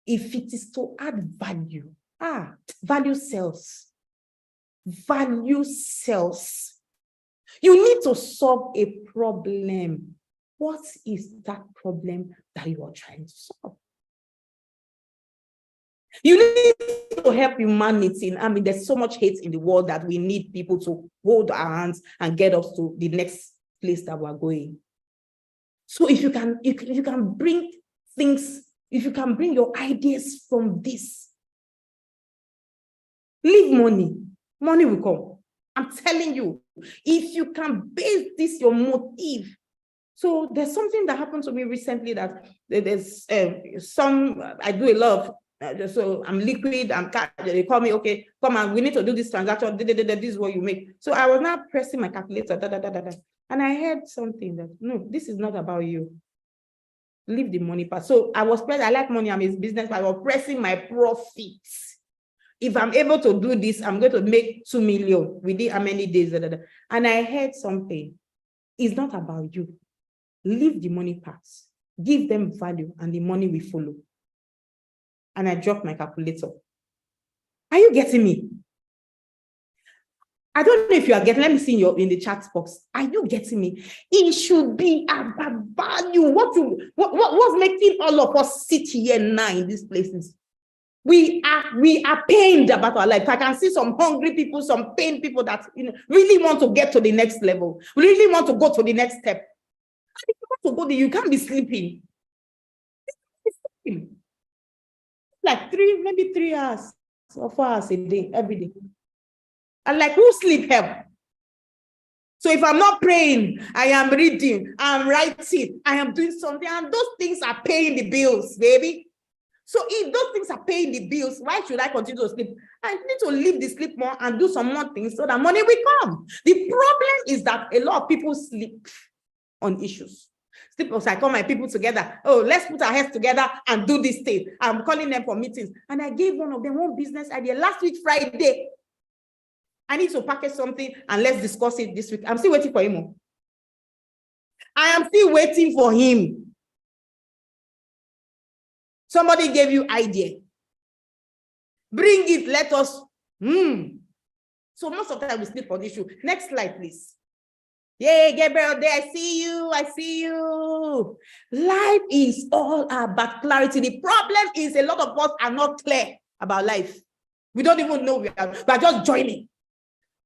S2: if it is to add value, value sells. Value sells. You need to solve a problem. What is that problem that you are trying to solve? You need to help humanity. I mean, there's so much hate in the world that we need people to hold our hands and get us to the next place that we're going. So if you can bring things, if you can bring your ideas from this, leave money. Money will come. I'm telling you, if you can base this your motive. So there's something that happened to me recently that there's I do a lot of so I'm liquid, they call me, okay, come on, we need to do this transaction, this is what you make. So I was now pressing my calculator, and I heard something that, no, this is not about you. Leave the money part. So I like money, I'm a business, but I was pressing my profits. If I'm able to do this, I'm going to make 2 million within how many days, And I heard something. It's not about you. Leave the money parts. Give them value and the money will follow. And I dropped my calculator. Are you getting me? I don't know if you are getting, let me see in the chat box. Are you getting me? It should be about value. What's making all of us sit here now in these places? We are pained about our life. I can see some hungry people, some pained people that really want to get to the next level, really want to go to the next step. If you want to go there, you can't be sleeping. Like maybe 3 hours or 4 hours a day, every day. And like, who sleep help? So if I'm not praying, I am reading, I'm writing, I am doing something, and those things are paying the bills, baby. So if those things are paying the bills, why should I continue to sleep? I need to leave the sleep more and do some more things so that money will come. The problem is that a lot of people sleep on issues. So I call my people together. Oh, let's put our heads together and do this thing. I'm calling them for meetings. And I gave one of them one business idea last week, Friday. I need to package something and let's discuss it this week. I'm still waiting for him. I am still waiting for him. Somebody gave you idea. Bring it, let us. So most of the time we sleep on the issue. Next slide, please. Yay, Gabriel, there, I see you. Life is all about clarity. The problem is a lot of us are not clear about life. We don't even know we are just joining.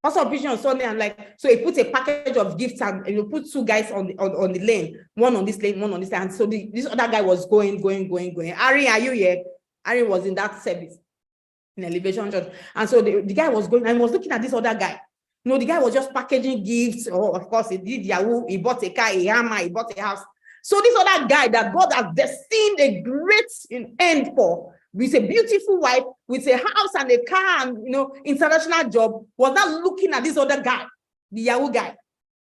S2: Also, vision on Sunday, and like, so he puts a package of gifts and you put 2 guys on the lane, one on this lane, one on this lane. And so this other guy was going. Ari, are you here? Ari was in that service in Elevation Church. And so the guy was going and was looking at this other guy. The guy was just packaging gifts. Oh, of course, he did Yahoo. He bought a car, a hammer, he bought a house. So this other guy that God has destined a great end for, with a beautiful wife, with a house and a car and international job, was not looking at this other guy, the Yahoo guy.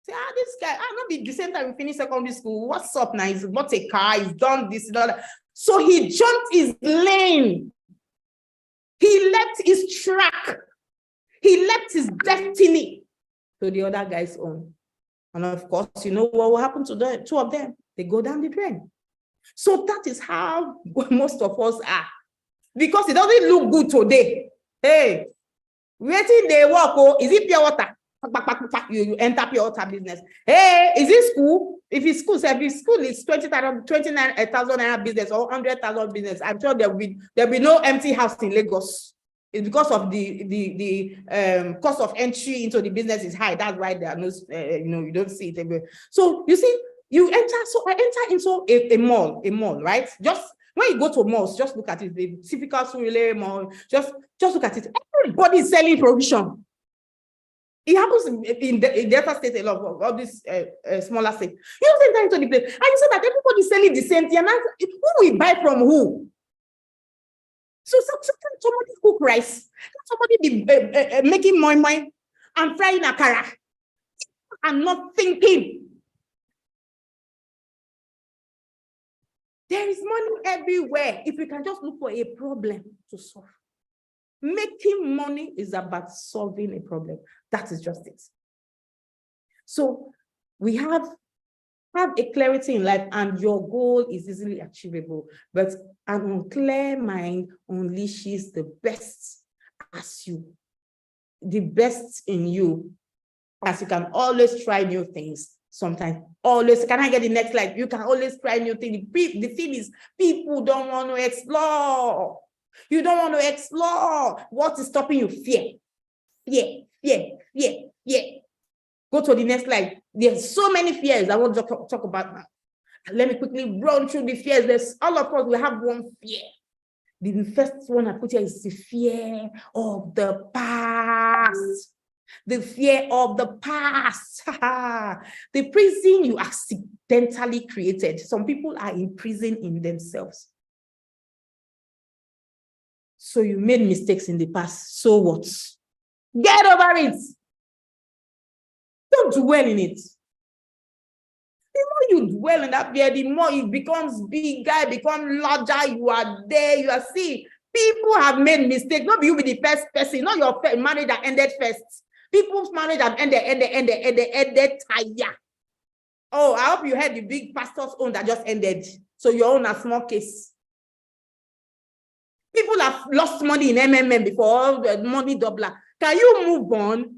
S2: Say, this guy, not be the same time we finish secondary school. What's up now? He's bought a car, he's done this, that. So he jumped his lane. He left his track. He left his destiny to the other guy's own. And of course, you know what will happen to the two of them? They go down the drain. So that is how most of us are. Because it doesn't look good today. Hey, waiting they walk, is it pure water? You enter pure water business. Hey, is it school? If it's school, is 29,000 naira business or 100,000 business, I'm sure there'll be no empty house in Lagos. It's because of the cost of entry into the business is high. That's why there are no, you don't see it everywhere. So you see, I enter into a mall, right? Just when you go to malls, just look at it. The typical Surulere mall, just look at it. Everybody is selling provision. It happens in Delta State a lot of these smaller states. You don't enter into the place, and you see that everybody is selling the same thing. And who will buy from who? So sometimes somebody cook rice, somebody be making moi moi and frying akara, and not thinking. There is money everywhere if we can just look for a problem to solve. Making money is about solving a problem. That is just it. So we have a clarity in life, and your goal is easily achievable, but an unclear mind unleashes the best in you, as you can always try new things. Sometimes, always, can I get the next slide? You can always try new things. The thing is, people don't want to explore. You don't want to explore. What is stopping you? Fear. Go to the next slide. There's so many fears I want to talk about now. Let me quickly run through the fears. There's all of us, we have one fear. The first one I put here is the fear of the past. The fear of the past. The prison you accidentally created. Some people are imprisoned in themselves. So you made mistakes in the past. So what? Get over it. Don't dwell in it. The more you dwell in that fear, the more it becomes bigger, it becomes larger. You are there, you are seeing. People have made mistakes. Not you be the first person, not your marriage that ended first. People's marriage have ended tire. Oh, I hope you heard the big pastor's own that just ended. So your own a small case. People have lost money in MMM before, the money doubler. Can you move on?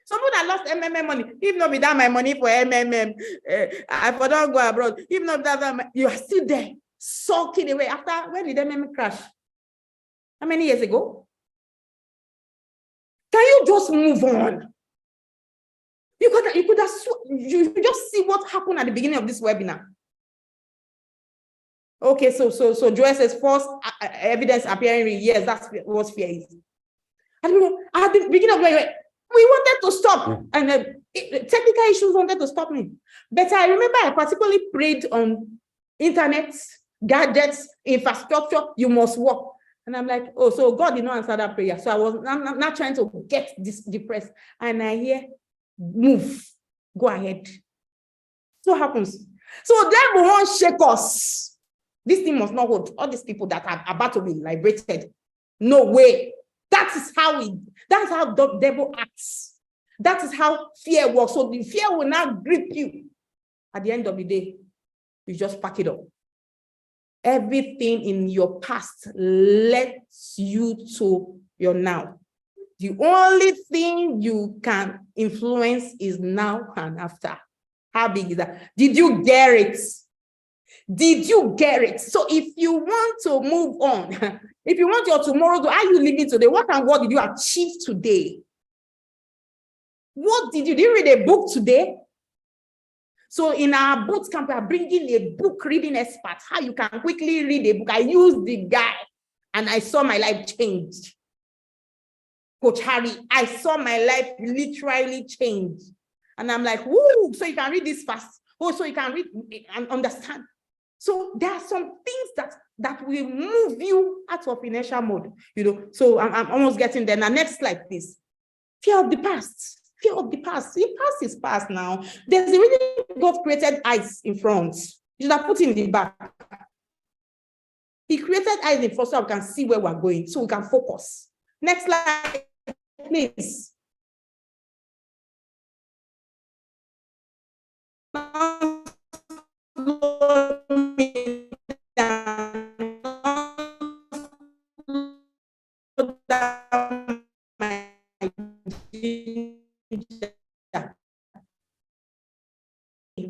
S2: Someone that lost MMM money, if not without my money for MMM, I don't go abroad. If not that, you are still there, sulking away. After, when did MMM crash? How many years ago? Can you just move on? You just see what happened at the beginning of this webinar. Okay, so Joel says false evidence appearing. Yes, that's what fear is. At the beginning of the we wanted to stop, and technical issues wanted to stop me. But I remember I particularly prayed on internet, gadgets, infrastructure. You must work, and I'm like, oh, so God did not answer that prayer. So I'm not trying to get depressed, and I hear, move, go ahead. So what happens? So devil won't shake us. This thing must not hold. All these people that are about to be liberated, no way. That's how the devil acts. That is how fear works. So the fear will not grip you. At the end of the day, you just pack it up. Everything in your past lets you to your now. The only thing you can influence is now and after. How big is that? Did you get it? Did you get it? So if you want to move on, if you want your tomorrow to, how you living today? What did you achieve today? Did you read a book today? So in our boot camp, we are bringing a book reading expert. How you can quickly read a book. I used the guy and I saw my life change. Coach Harry, I saw my life literally change. And I'm like, woo, so you can read this fast. Oh, so you can read and understand. So there are some things that will move you out of inertia mode, you know. So I'm almost getting there. Now, next slide, please. Fear of the past. Fear of the past. The past is past now. There's a reason God created eyes in front. You should have put in the back. He created eyes in front so we can see where we're going, so we can focus. Next slide, please.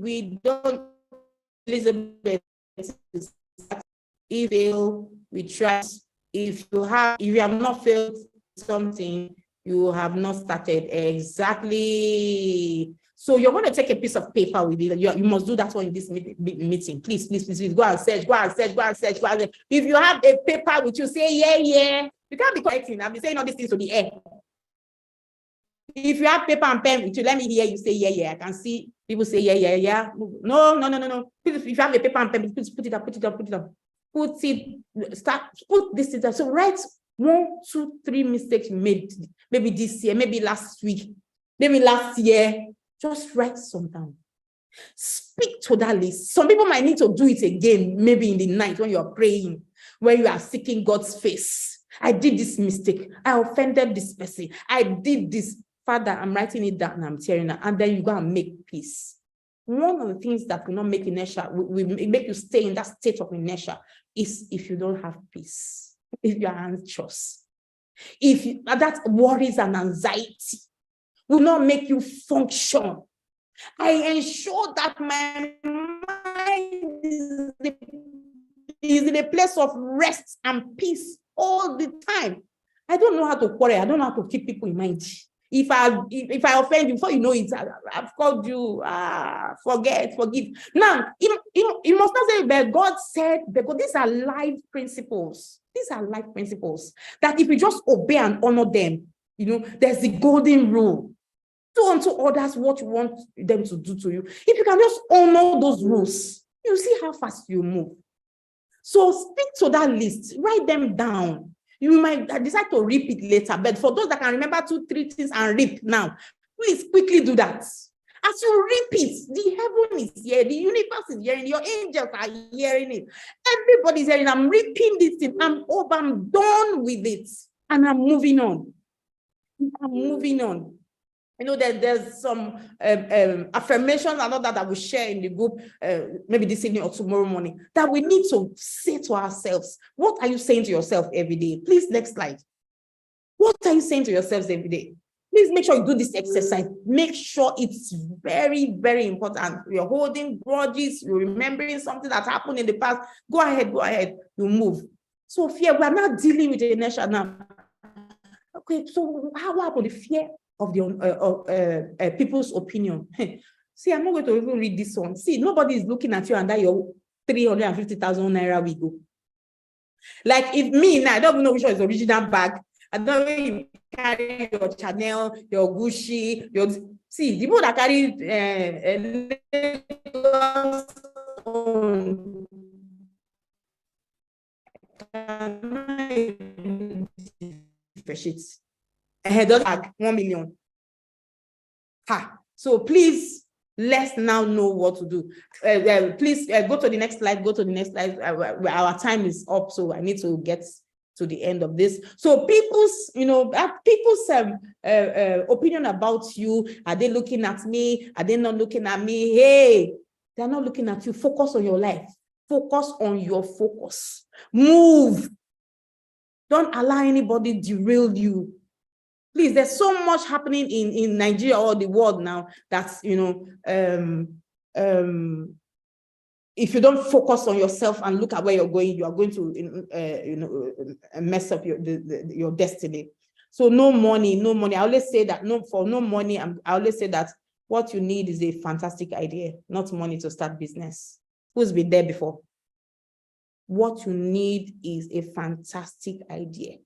S2: We don't, Elizabeth, if we trust, if you have not failed something, you have not started. Exactly. So you're going to take a piece of paper with you. You must do that one in this meeting. Please, please, please, please go and search, go and search, go and search, go and search. If you have a paper with you, say, yeah, yeah. You can't be correcting. I've been saying all these things to the air. If you have paper and pen with you, let me hear you say, yeah, yeah. I can see people say, yeah, yeah, yeah. No, no, no, no, no. If you have a paper and pen, please put it up, put it up, put it up. Put this in there. So write 1, 2, 3 mistakes you made, maybe this year, maybe last week, maybe last year. Just write some down. Speak to that list. Some people might need to do it again, maybe in the night when you are praying, when you are seeking God's face. I did this mistake. I offended this person. I did this. Father, I'm writing it down and I'm tearing it. And then you go and make peace. One of the things that will not make inertia, will make you stay in that state of inertia, is if you don't have peace, if you are anxious, if that worries and anxiety will not make you function. I ensure that my mind is in a place of rest and peace all the time. I don't know how to quarrel. I don't know how to keep people in mind. If I offend you, before you know it, I've called you, forget, forgive. Now, you must not say, but God said, because these are life principles. These are life principles that if you just obey and honor them, you know, there's the golden rule. Do unto others what you want them to do to you. If you can just honor those rules, you see how fast you move. So speak to that list, write them down. You might decide to reap it later, but for those that can remember 2, 3 things and reap now, please quickly do that. As you reap it, the heaven is here, the universe is hearing, your angels are hearing it. Everybody's hearing, I'm reaping this thing, I'm done with it, and I'm moving on. I'm moving on. You know, there's some affirmations and all that we share in the group, maybe this evening or tomorrow morning, that we need to say to ourselves. What are you saying to yourself every day? Please, next slide. What are you saying to yourselves every day? Please make sure you do this exercise. Make sure it's very, very important. You're holding grudges, you're remembering something that happened in the past. Go ahead, you move. So fear, we're not dealing with the inertia now. Okay, so how about the fear of the people's opinion? See, I'm not going to even read this one. See, nobody is looking at you and that your 350,000 naira we go. Like if me now, I don't even know which one is the original bag. I don't know if you carry your Chanel, your Gucci, your see the people that carry sheets. Don't bag 1 million. So please, let's now know what to do. Please go to the next slide. Go to the next slide. Our time is up, so I need to get to the end of this. So people's, opinion about you, are they looking at me? Are they not looking at me? Hey, they're not looking at you. Focus on your life. Focus on your focus. Move. Don't allow anybody derail you. Please, there's so much happening in Nigeria or the world now that's, if you don't focus on yourself and look at where you're going, you are going to, mess up your destiny. So no money. I always say that for no money, I always say that what you need is a fantastic idea, not money to start business. Who's been there before? What you need is a fantastic idea.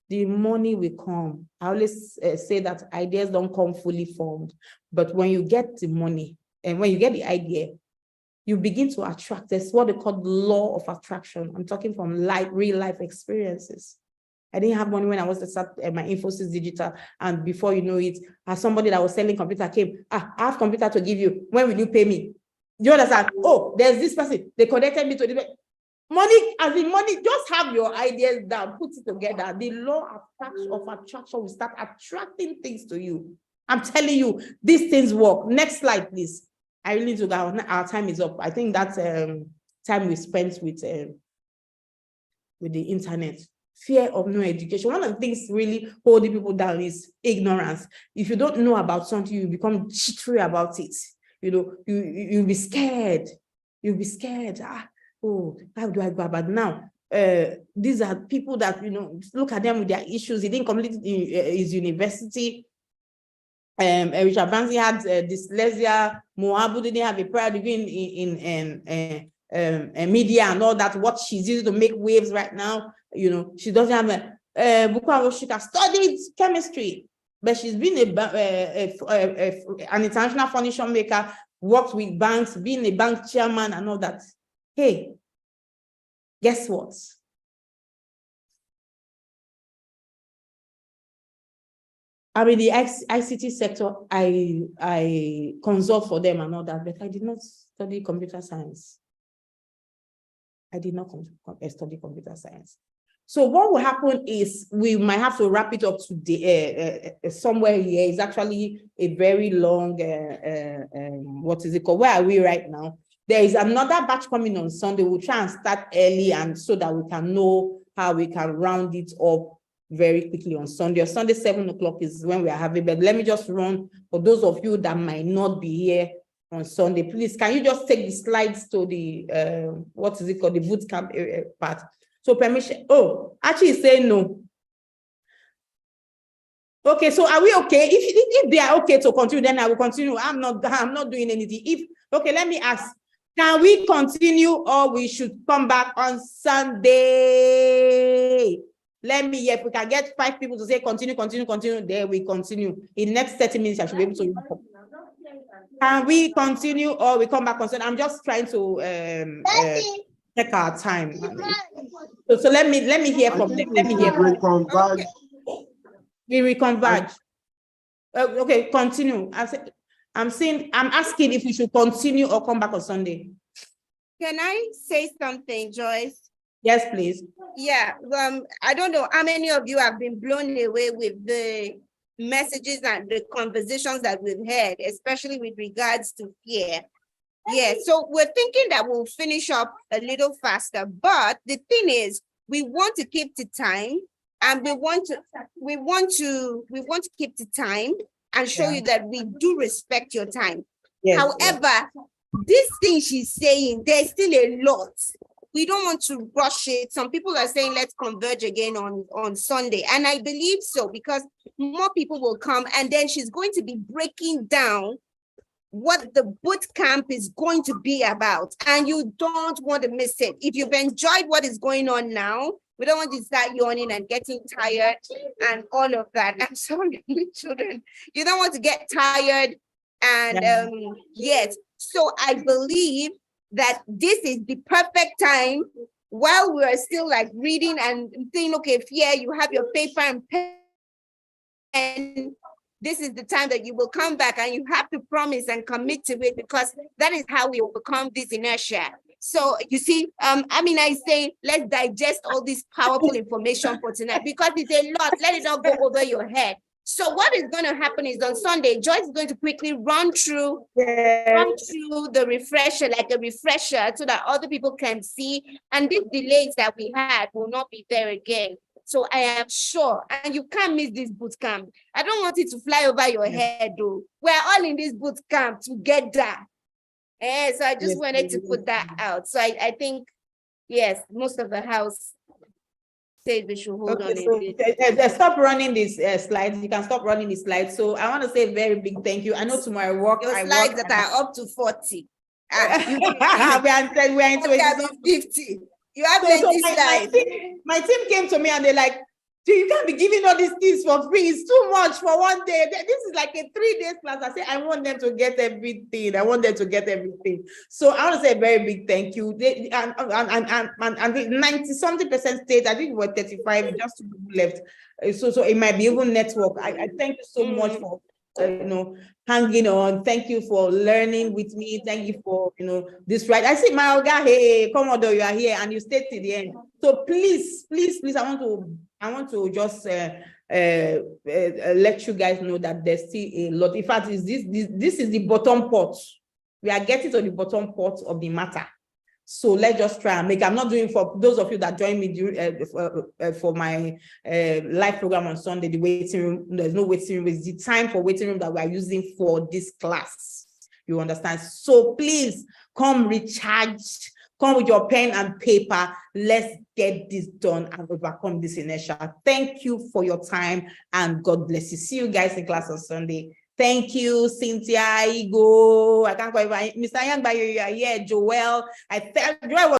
S2: The money will come. I always say that ideas don't come fully formed, but when you get the money, and when you get the idea, you begin to attract. That's what they call the law of attraction. I'm talking from real life experiences. I didn't have money when I was at my Infosys Digital, and before you know it, as somebody that was selling computer came, I have computer to give you. When will you pay me? You understand? Oh, there's this person. They connected me to the money. As in money, just have your ideas down, put it together. The law of attraction will start attracting things to you. I'm telling you, these things work. Next slide, please. I really need to go. Our time is up. I think that's time we spent with the internet. Fear of no education. One of the things really holding people down is ignorance. If you don't know about something, you become jittery about it. You know, you'll be scared. You'll be scared. Oh, how do I go about now? These are people that, you know, look at them with their issues. He didn't complete his university. Richard Banksy had dyslexia. Moabu didn't have a prior degree in media and all that. What she's using to make waves right now, you know, she doesn't have Bukawa Roshika studied chemistry, but she's been an international furniture maker, worked with banks, being a bank chairman and all that. Hey, guess what? I mean, the ICT sector, I consult for them and all that, but I did not study computer science. I did not study computer science. So what will happen is we might have to wrap it up today. Somewhere here is actually a very long, what is it called? Where are we right now? There is another batch coming on Sunday. We'll try and start early and so that we can know how we can round it up very quickly on Sunday. Or Sunday, 7 o'clock is when we are having, but let me just run for those of you that might not be here on Sunday. Please, can you just take the slides to the, what is it called? The boot camp part. So permission, oh, actually it's saying no. Okay, so are we okay? If they are okay to continue, then I will continue. I'm not doing anything. Okay, let me ask, can we continue or we should come back on Sunday? Let me, if we can get 5 people to say continue, there we continue. In next 30 minutes, I should be able to. Can we continue or we come back on Sunday? I'm just trying to check our time. So let me hear from them. Let me hear from them. We reconverge. Okay, continue. I'm asking if we should continue or come back on Sunday.
S1: Can I say something, Joyce?
S2: Yes, please.
S1: Yeah, I don't know how many of you have been blown away with the messages and the conversations that we've had, especially with regards to fear. Yeah, so we're thinking that we'll finish up a little faster, but the thing is, we want to keep to time, and we want to keep to time and show you that we do respect your time. Yes, however, this thing she's saying, there's still a lot. We don't want to rush it. Some people are saying, let's converge again on Sunday. And I believe so, because more people will come, and then she's going to be breaking down what the boot camp is going to be about. And you don't want to miss it. If you've enjoyed what is going on now, we don't want to start yawning and getting tired and all of that. I'm sorry, children. You don't want to get tired. And yes, so I believe that this is the perfect time while we're still like reading and saying, okay, fear, you have your paper and pen. This is the time that you will come back and you have to promise and commit to it, because that is how we overcome this inertia. So you see, I say, let's digest all this powerful information for tonight, because it's a lot. Let it not go over your head. So what is going to happen is on Sunday, Joyce is going to quickly run through the refresher, like a refresher, so that other people can see. And these delays that we had will not be there again. So I am sure, and you can't miss this boot camp. I don't want it to fly over your head, though. We're all in this boot camp together. So I just wanted to put that out. So I think, yes, most of the house said we should hold on.
S2: So, stop running these slides. You can stop running the slides. So I want to say a very big thank you. I know tomorrow I work.
S1: Your slides that are up to 40.
S2: We're into
S1: 50. You have plenty slides.
S2: My team came to me and they're like, So you can't be giving all these things for free. It's too much for one day. This is like a 3 days class. I say I want them to get everything. I want them to get everything. So I want to say a very big thank you. And 90-something% state. I think we were 35, just 2 people left. So it might be even network. I thank you so much for hanging on. Thank you for learning with me. Thank you for this right. I see my Olga, hey, Commodore, you are here and you stayed to the end. So please, I want to just let you guys know that there's still a lot. In fact, this is the bottom part. We are getting to the bottom part of the matter. So let's just try and make. I'm not doing for those of you that join me for my live program on Sunday, the waiting room. There's no waiting room. It's the time for waiting room that we are using for this class. You understand? So please come recharge. Come with your pen and paper. Let's get this done and overcome this inertia. Thank you for your time and God bless you. See you guys in class on Sunday. Thank you, Cynthia, Igo. I can't quite, Mr. Young, you are here, Joel. Joel was